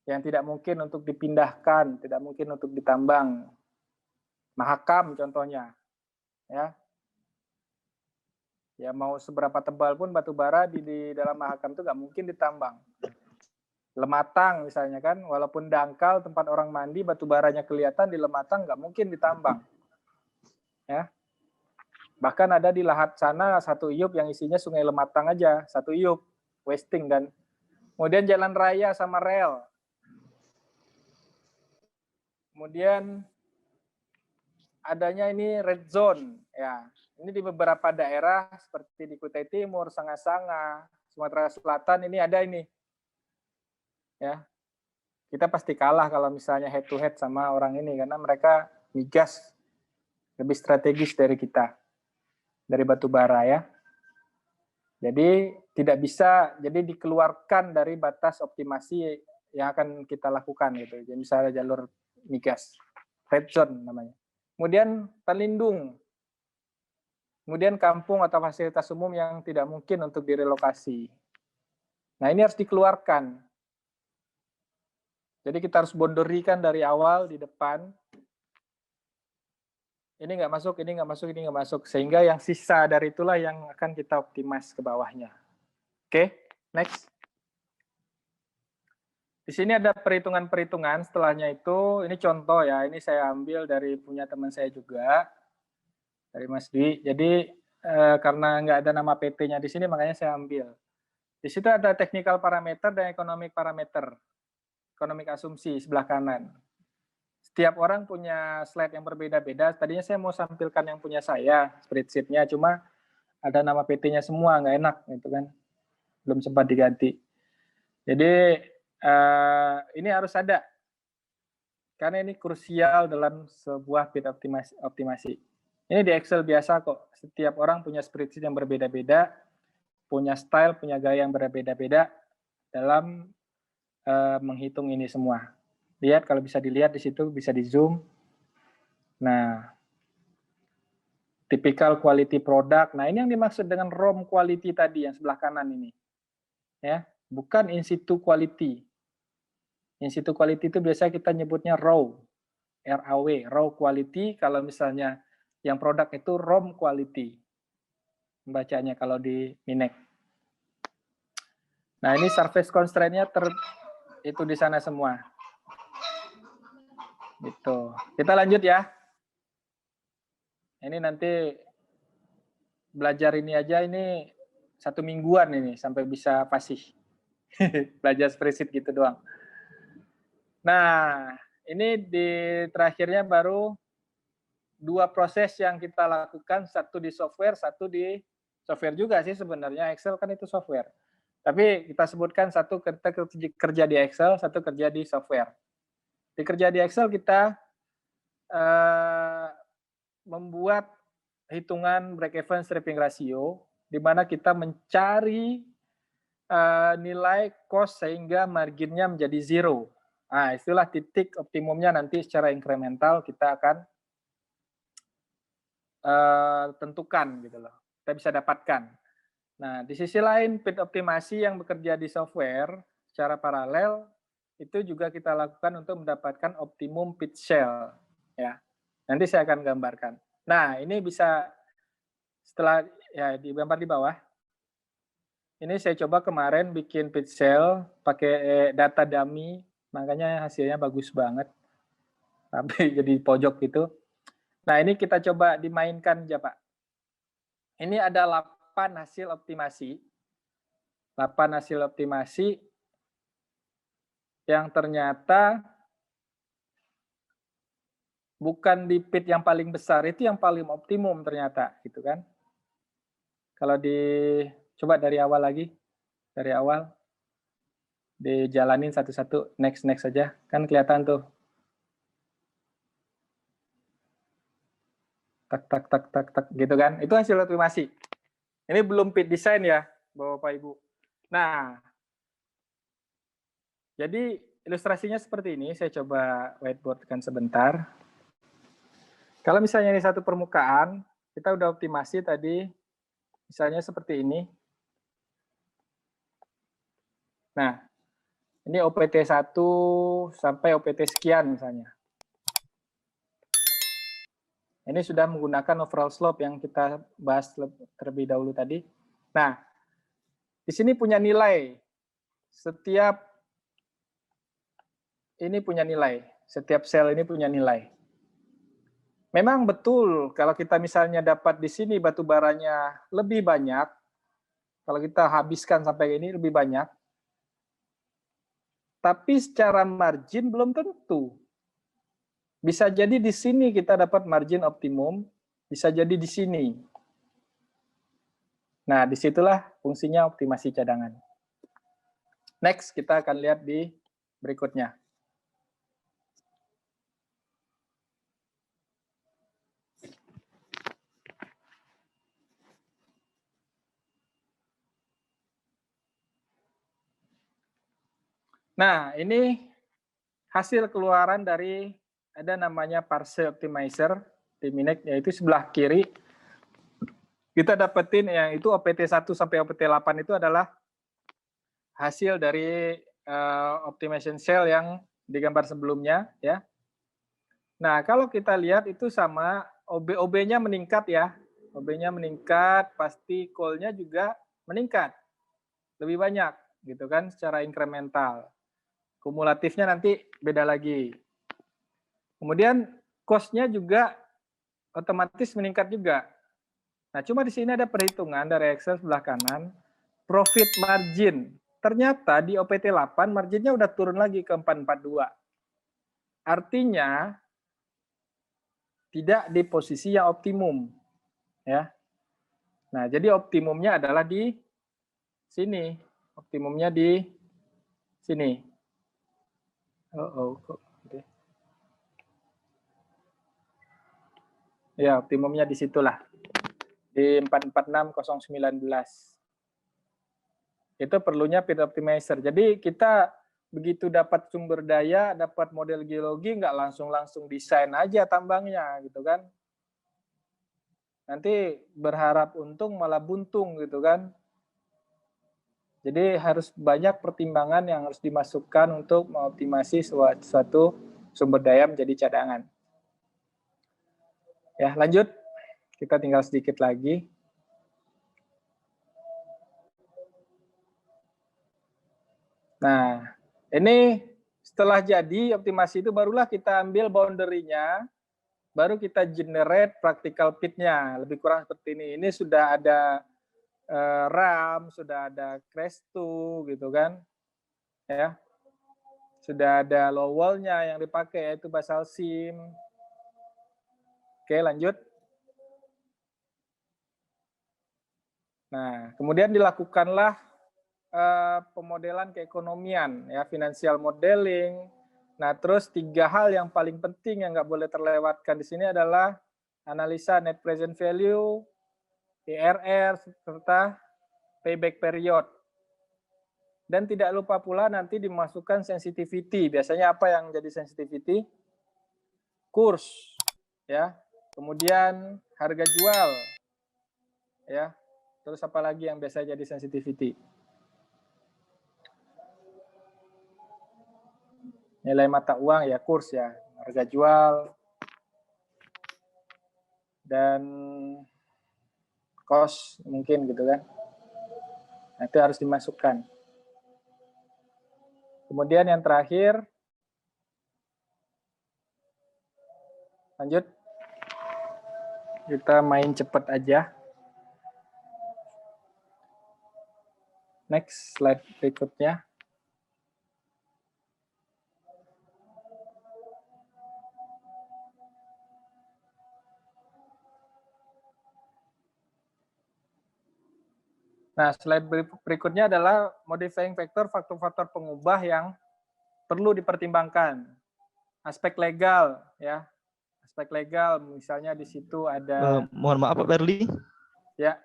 yang tidak mungkin untuk dipindahkan, tidak mungkin untuk ditambang. Mahakam contohnya, ya. Ya mau seberapa tebal pun batu bara di dalam mahakam itu nggak mungkin ditambang. Lematang misalnya kan, walaupun dangkal tempat orang mandi, batu baranya kelihatan di Lematang nggak mungkin ditambang. Ya. Bahkan ada di Lahat sana satu iup yang isinya sungai Lematang aja, satu iup, wasting kan. Kemudian jalan raya sama rel. Kemudian adanya ini red zone, ya. Ini di beberapa daerah seperti di Kutai Timur, Sanga-Sanga, Sumatera Selatan ini ada ini. Ya. Kita pasti kalah kalau misalnya head to head sama orang ini karena mereka migas lebih strategis dari kita. Dari batu bara ya. Jadi tidak bisa jadi dikeluarkan dari batas optimasi yang akan kita lakukan gitu. Jadi misalnya jalur migas, red zone namanya. Kemudian pelindung. Kemudian kampung atau fasilitas umum yang tidak mungkin untuk direlokasi. Nah, ini harus dikeluarkan. Jadi kita harus boundary-kan dari awal di depan. Ini nggak masuk, ini nggak masuk, ini nggak masuk. Sehingga yang sisa dari itulah yang akan kita optimize ke bawahnya. Oke, next. Di sini ada perhitungan-perhitungan. Setelahnya itu, ini contoh ya. Ini saya ambil dari punya teman saya juga, dari Mas Dwi. Jadi karena nggak ada nama PT-nya di sini, makanya saya ambil. Di situ ada technical parameter dan economic parameter, economic asumsi sebelah kanan. Setiap orang punya slide yang berbeda-beda. Tadinya saya mau sampilkan yang punya saya, spreadsheet-nya, cuma ada nama PT-nya semua, nggak enak gitu kan. Belum sempat diganti. Jadi ini harus ada, karena ini krusial dalam sebuah bid optimasi. Ini di Excel biasa kok. Setiap orang punya spreadsheet yang berbeda-beda, punya style, punya gaya yang berbeda-beda dalam menghitung ini semua. Lihat, kalau bisa dilihat di situ, bisa di zoom. Nah, typical quality product. Nah, ini yang dimaksud dengan ROM quality tadi yang sebelah kanan ini. Ya, bukan in situ quality. In situ quality itu biasanya kita nyebutnya raw. RAW, raw quality. Kalau misalnya yang produk itu ROM quality. Membacanya kalau di Minek. Nah, ini surface constraint-nya itu di sana semua. Gitu. Kita lanjut ya. Ini nanti belajar ini aja, ini 1 mingguan ini sampai bisa fasih. Belajar spreadsheet gitu doang. Nah, ini di terakhirnya baru 2 proses yang kita lakukan, satu di software, satu di software juga sih sebenarnya. Excel kan itu software. Tapi kita sebutkan satu kita kerja di Excel, satu kerja di software. Di kerja di Excel kita membuat hitungan break-even stripping ratio, di mana kita mencari nilai cost sehingga marginnya menjadi zero. Nah, itulah titik optimumnya nanti secara incremental kita akan tentukan gitu loh. Kita bisa dapatkan. Nah, di sisi lain bid optimasi yang bekerja di software secara paralel itu juga kita lakukan untuk mendapatkan optimum bid shell ya. Nanti saya akan gambarkan. Nah, ini bisa setelah ya digambar di bawah. Ini saya coba kemarin bikin bid shell pakai data dummy, makanya hasilnya bagus banget. Sampai jadi pojok gitu. Nah, ini kita coba dimainkan aja, Pak. Ini ada 8 hasil optimasi. 8 hasil optimasi yang ternyata bukan di bid yang paling besar, itu yang paling optimum ternyata, gitu kan. Kalau coba dari awal lagi, dari awal, dijalanin satu-satu, next saja, kan kelihatan tuh. Tak, gitu kan. Itu hasil optimasi. Ini belum bid design ya, Bapak Ibu. Nah, jadi ilustrasinya seperti ini, saya coba whiteboardkan sebentar. Kalau misalnya ini satu permukaan, kita udah optimasi tadi, misalnya seperti ini. Nah, ini OPT 1 sampai OPT sekian misalnya. Ini sudah menggunakan overall slope yang kita bahas terlebih dahulu tadi. Nah, di sini punya nilai. Setiap sel ini punya nilai. Memang betul kalau kita misalnya dapat di sini batu baranya lebih banyak, kalau kita habiskan sampai ini lebih banyak, tapi secara margin belum tentu. Bisa jadi di sini kita dapat margin optimum, bisa jadi di sini. Nah, disitulah fungsinya optimasi cadangan. Next, kita akan lihat di berikutnya. Nah, ini hasil keluaran dari ada namanya parse optimizer di Minek, yaitu sebelah kiri. Kita dapetin yang itu OPT 1 sampai OPT 8 itu adalah hasil dari optimization cell yang digambar sebelumnya ya. Nah, kalau kita lihat itu sama OB-nya meningkat ya. OB-nya meningkat, pasti call-nya juga meningkat. Lebih banyak gitu kan secara incremental. Kumulatifnya nanti beda lagi. Kemudian cost-nya juga otomatis meningkat juga. Nah, cuma di sini ada perhitungan dari Excel sebelah kanan, profit margin. Ternyata di OPT 8 marginnya udah turun lagi ke 442. Artinya tidak di posisi yang optimum. Ya. Nah, jadi optimumnya adalah di sini. Optimumnya di sini. Kok. Ya, optimumnya di situlah. Di 446019. Itu perlunya pit optimizer. Jadi kita begitu dapat sumber daya, dapat model geologi, nggak langsung desain aja tambangnya gitu kan. Nanti berharap untung malah buntung gitu kan. Jadi harus banyak pertimbangan yang harus dimasukkan untuk mengoptimasi suatu sumber daya menjadi cadangan. Ya, lanjut. Kita tinggal sedikit lagi. Nah, ini setelah jadi optimasi itu barulah kita ambil boundary-nya, baru kita generate practical pit-nya. Lebih kurang seperti ini. Ini sudah ada RAM, sudah ada Crestu gitu kan. Ya. Sudah ada low wall-nya yang dipakai yaitu basal sim. Oke, lanjut. Nah, kemudian dilakukanlah pemodelan keekonomian, ya, financial modeling. Nah, terus 3 hal yang paling penting yang nggak boleh terlewatkan di sini adalah analisa net present value, IRR, serta payback period. Dan tidak lupa pula nanti dimasukkan sensitivity. Biasanya apa yang jadi sensitivity? Kurs, ya. Kemudian harga jual, ya. Terus apa lagi yang biasa jadi sensitivity? Nilai mata uang, ya, kurs, ya, harga jual, dan cost mungkin gitu kan. Nah, itu harus dimasukkan. Kemudian yang terakhir, lanjut. Kita main cepat aja. Next, slide berikutnya. Nah, slide berikutnya adalah modifying factor, faktor-faktor pengubah yang perlu dipertimbangkan. Aspek legal, ya. Aspek legal, misalnya di situ ada. Mohon maaf Pak Berli. Ya.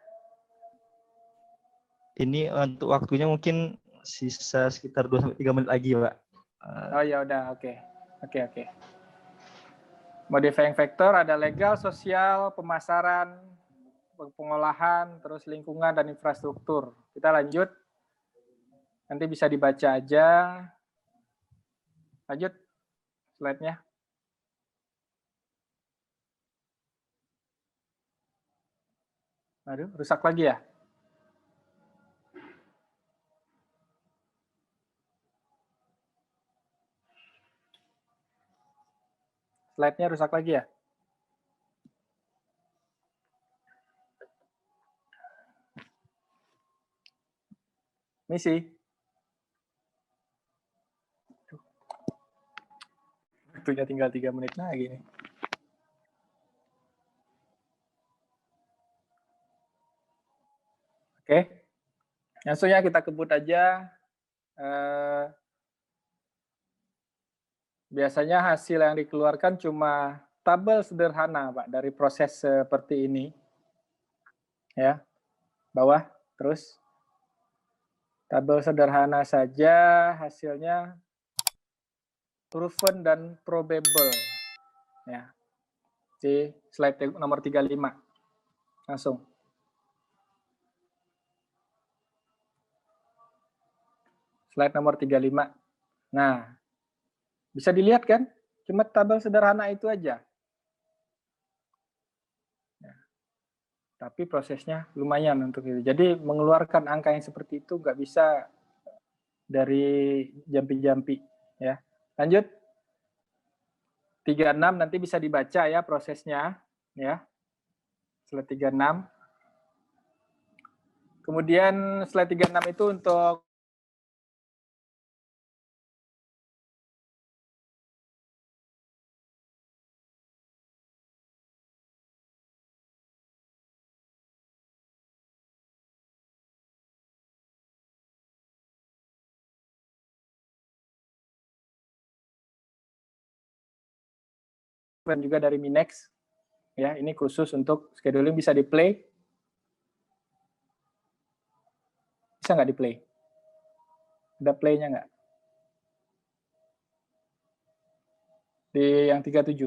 Ini untuk waktunya mungkin sisa sekitar 2-3 menit lagi, Pak. Oh ya udah, oke. Oke. Modifying factor ada legal, sosial, pemasaran, pengolahan, terus lingkungan dan infrastruktur. Kita lanjut. Nanti bisa dibaca aja. Lanjut slide-nya. Aduh, rusak lagi ya? Slide-nya rusak lagi ya? Misi. Waktunya tinggal 3 menit lagi nih. Oke. Langsungnya kita kebut aja. Biasanya hasil yang dikeluarkan cuma tabel sederhana, Pak, dari proses seperti ini. Ya, bawah, terus. Tabel sederhana saja, hasilnya proven dan probable. Ya. Di slide nomor 35. Langsung. Slide nomor 35. Nah, bisa dilihat kan? Cuma tabel sederhana itu aja. Ya. Tapi prosesnya lumayan untuk itu. Jadi mengeluarkan angka yang seperti itu nggak bisa dari jampi-jampi. Ya. Lanjut. 36 nanti bisa dibaca ya prosesnya. Ya. Slide 36. Kemudian slide 36 itu untuk dan juga dari Minex. Ya, ini khusus untuk scheduling, bisa di play. Bisa nggak di play? Ada play-nya nggak? Di yang 37.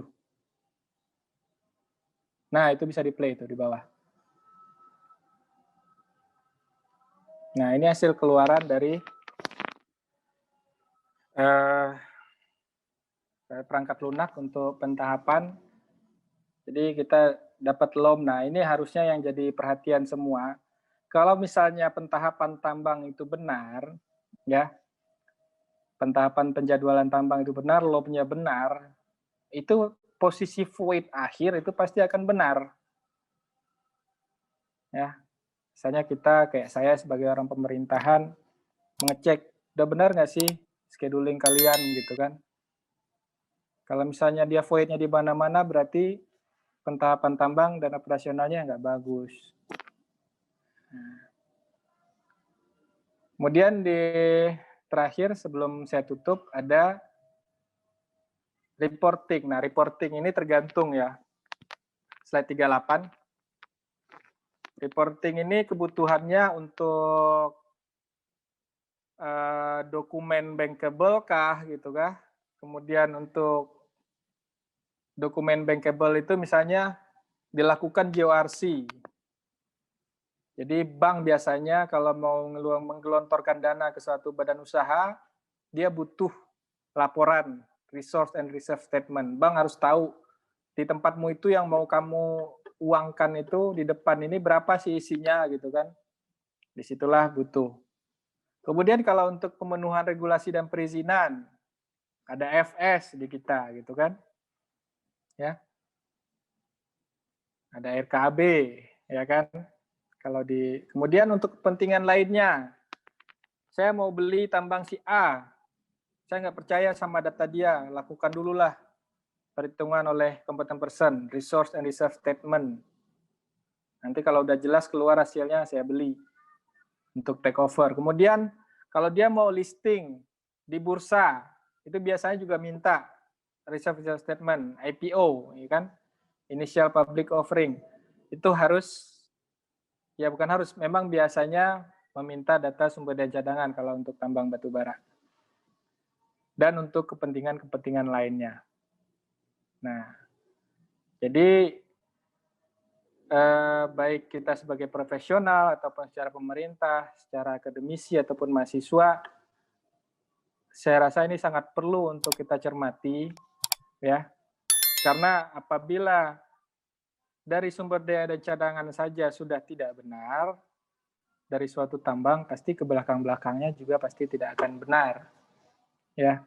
Nah, itu bisa di play itu di bawah. Nah, ini hasil keluaran dari perangkat lunak untuk pentahapan. Jadi kita dapat LOM. Nah, ini harusnya yang jadi perhatian semua. Kalau misalnya pentahapan tambang itu benar, ya, pentahapan penjadwalan tambang itu benar, LOM-nya benar, itu posisi void akhir itu pasti akan benar. Ya, misalnya kita kayak saya sebagai orang pemerintahan mengecek, udah benar nggak sih scheduling kalian gitu kan? Kalau misalnya dia void-nya di mana-mana, berarti pentahapan tambang dan operasionalnya nggak bagus. Kemudian di terakhir sebelum saya tutup ada reporting. Nah, reporting ini tergantung ya. Slide 38. Reporting ini kebutuhannya untuk dokumen bankable kah gitu kah? Kemudian untuk dokumen bankable itu misalnya dilakukan GORC. Jadi bank biasanya kalau mau menggelontorkan dana ke suatu badan usaha, dia butuh laporan resource and reserve statement. Bank harus tahu di tempatmu itu yang mau kamu uangkan itu di depan ini berapa sih isinya gitu kan. Disitulah butuh. Kemudian kalau untuk pemenuhan regulasi dan perizinan, ada FS di kita gitu kan. Ya. Ada RKAB, ya kan. Kalau di kemudian untuk kepentingan lainnya, saya mau beli tambang si A, saya nggak percaya sama data dia, lakukan dululah perhitungan oleh competent person, resource and reserve statement. Nanti kalau udah jelas keluar hasilnya, saya beli untuk take over. Kemudian kalau dia mau listing di bursa, itu biasanya juga minta reserve statement, IPO, ya kan? Initial public offering. Itu harus, ya bukan harus, memang biasanya meminta data sumber daya cadangan kalau untuk tambang batu bara. Dan untuk kepentingan-kepentingan lainnya. Nah, jadi baik kita sebagai profesional ataupun secara pemerintah, secara akademisi ataupun mahasiswa, saya rasa ini sangat perlu untuk kita cermati, ya. Karena apabila dari sumber daya dan cadangan saja sudah tidak benar, dari suatu tambang pasti ke belakang-belakangnya juga pasti tidak akan benar, ya.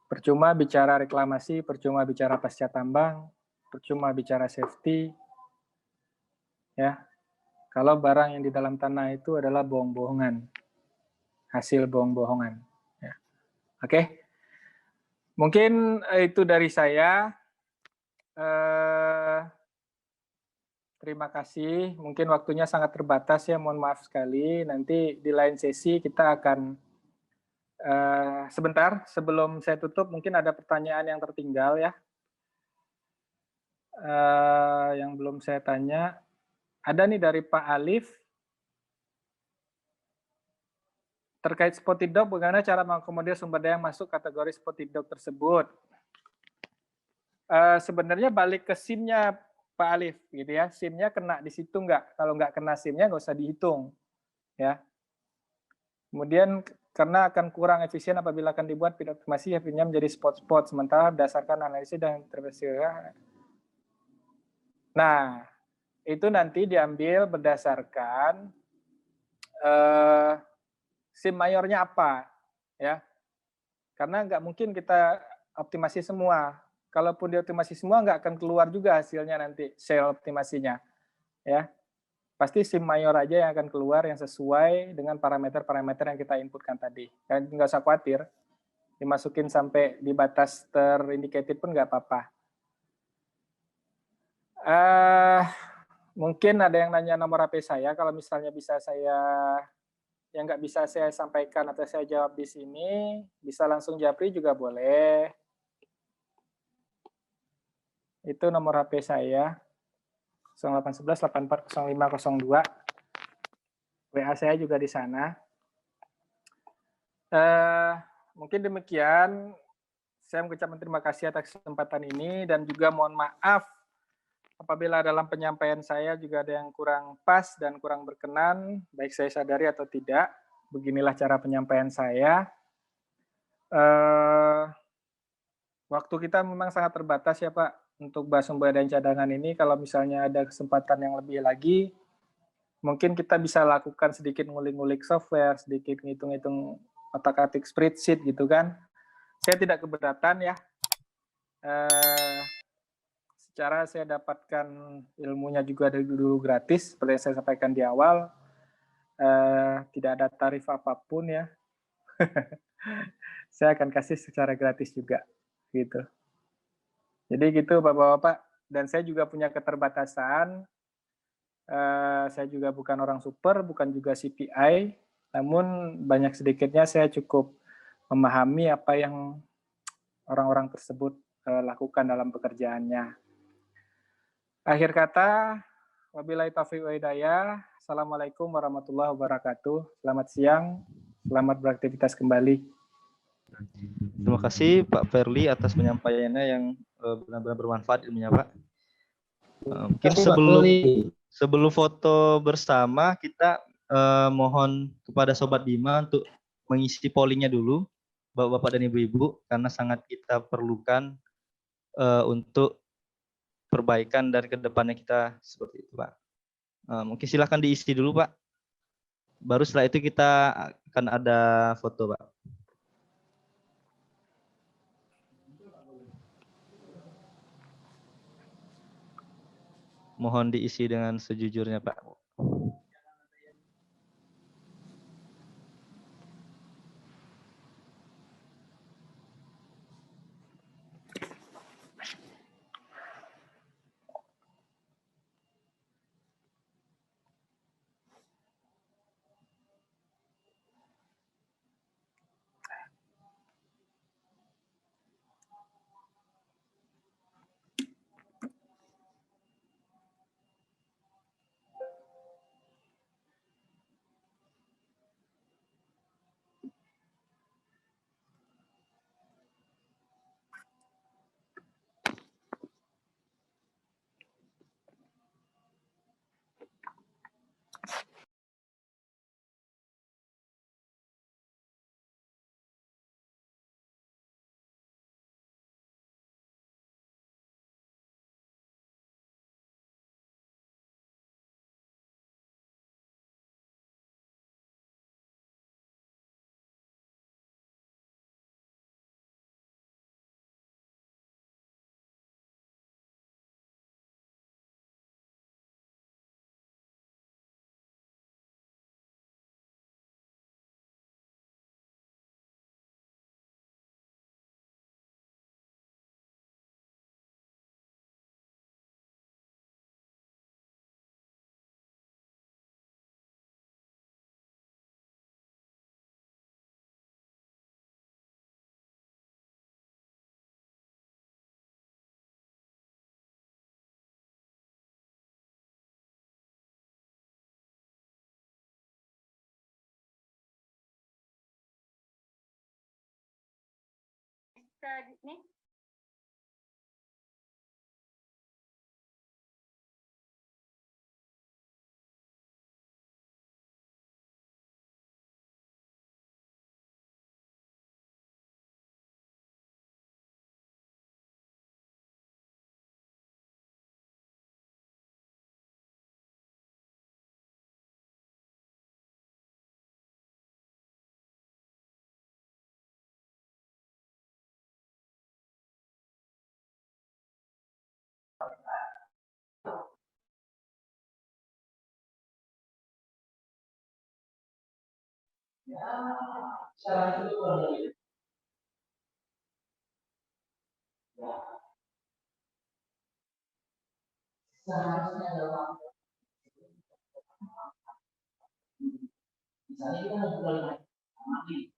Percuma bicara reklamasi, percuma bicara pasca tambang, percuma bicara safety, ya. Kalau barang yang di dalam tanah itu adalah bohong-bohongan, hasil bohong-bohongan. Ya. Oke, mungkin itu dari saya. Terima kasih. Mungkin waktunya sangat terbatas ya, mohon maaf sekali. Nanti di lain sesi kita akan sebentar sebelum saya tutup, mungkin ada pertanyaan yang tertinggal ya, yang belum saya tanya. Ada nih dari Pak Alif. Terkait spotted dog, bagaimana cara mengakomodir sumber daya yang masuk kategori spotted dog tersebut? Sebenarnya balik ke SIM-nya Pak Alif, gitu ya. SIM-nya kena di situ nggak? Kalau nggak kena SIM-nya nggak usah dihitung, ya. Kemudian karena akan kurang efisien apabila akan dibuat feed optimasi, feed-nya menjadi spot-spot, sementara berdasarkan analisis dan intervensi. Nah, itu nanti diambil berdasarkan SIM mayornya apa, ya. Karena nggak mungkin kita optimasi semua. Kalaupun dioptimasi semua, nggak akan keluar juga hasilnya nanti, sel optimasinya. Ya, pasti SIM mayor aja yang akan keluar yang sesuai dengan parameter-parameter yang kita inputkan tadi. Dan nggak usah khawatir, dimasukin sampai di batas terindicated pun nggak apa-apa. Mungkin ada yang nanya nomor HP saya, kalau misalnya bisa saya, yang nggak bisa saya sampaikan atau saya jawab di sini, bisa langsung japri juga boleh. Itu nomor HP saya 0811 840502. WA saya juga di sana. Mungkin demikian. Saya mengucapkan terima kasih atas kesempatan ini dan juga mohon maaf apabila dalam penyampaian saya juga ada yang kurang pas dan kurang berkenan, baik saya sadari atau tidak. Beginilah cara penyampaian saya. Waktu kita memang sangat terbatas ya Pak untuk bahas sumber dan cadangan ini. Kalau misalnya ada kesempatan yang lebih lagi, mungkin kita bisa lakukan sedikit ngulik-ngulik software, sedikit ngitung-ngitung otak-atik spreadsheet gitu kan. Saya tidak keberatan ya. Secara saya dapatkan ilmunya juga dari dulu gratis, seperti yang saya sampaikan di awal. Tidak ada tarif apapun ya. Saya akan kasih secara gratis juga, gitu. Jadi gitu Bapak-Bapak, dan saya juga punya keterbatasan. Saya juga bukan orang super, bukan juga CPI, namun banyak sedikitnya saya cukup memahami apa yang orang-orang tersebut lakukan dalam pekerjaannya. Akhir kata, wabillahi taufiq wa hidayah. Assalamualaikum warahmatullahi wabarakatuh. Selamat siang, selamat beraktivitas kembali. Terima kasih Pak Ferli atas penyampaiannya yang benar-benar bermanfaat ilmunya Pak. Mungkin sebelum foto bersama kita mohon kepada Sobat Bima untuk mengisi pollingnya dulu, Bapak-bapak dan Ibu-ibu, karena sangat kita perlukan untuk perbaikan dan kedepannya kita seperti itu Pak. Mungkin silahkan diisi dulu Pak. Baru setelah itu kita akan ada foto Pak. Mohon diisi dengan sejujurnya Pak. Nih. Seharusnya adalah misalnya kita mau buka mati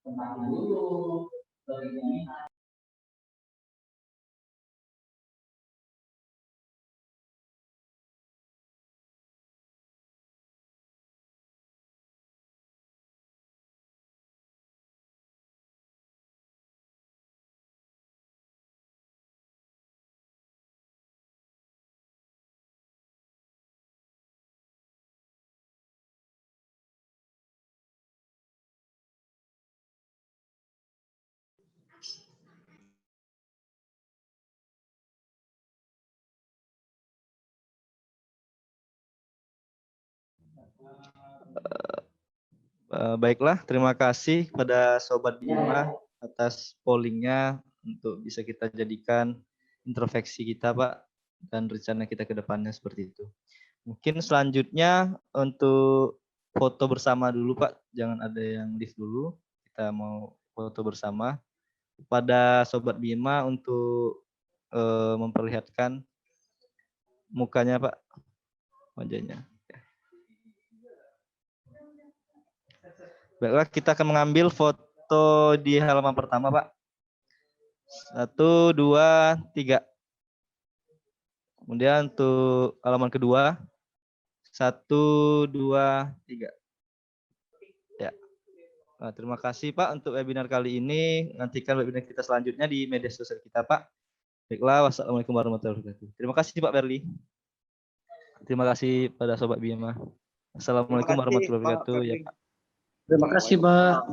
tempat dulu bagaimana Baiklah, terima kasih kepada Sobat Bima atas pollingnya untuk bisa kita jadikan introspeksi kita, Pak, dan rencana kita ke depannya seperti itu. Mungkin selanjutnya untuk foto bersama dulu, Pak. Jangan ada yang live dulu. Kita mau foto bersama. Pada Sobat Bima untuk memperlihatkan mukanya, Pak, wajahnya. Baiklah, kita akan mengambil foto di halaman pertama, Pak. 1, 2, 3. Kemudian untuk halaman kedua, 1, 2, 3. Ya. Nah, terima kasih, Pak, untuk webinar kali ini. Nantikan webinar kita selanjutnya di media sosial kita, Pak. Baiklah, wassalamualaikum warahmatullahi wabarakatuh. Terima kasih, Pak Berli. Terima kasih pada Sobat Bima. Assalamualaikum warahmatullahi wabarakatuh. Ya, Pak. Terima kasih, Pak.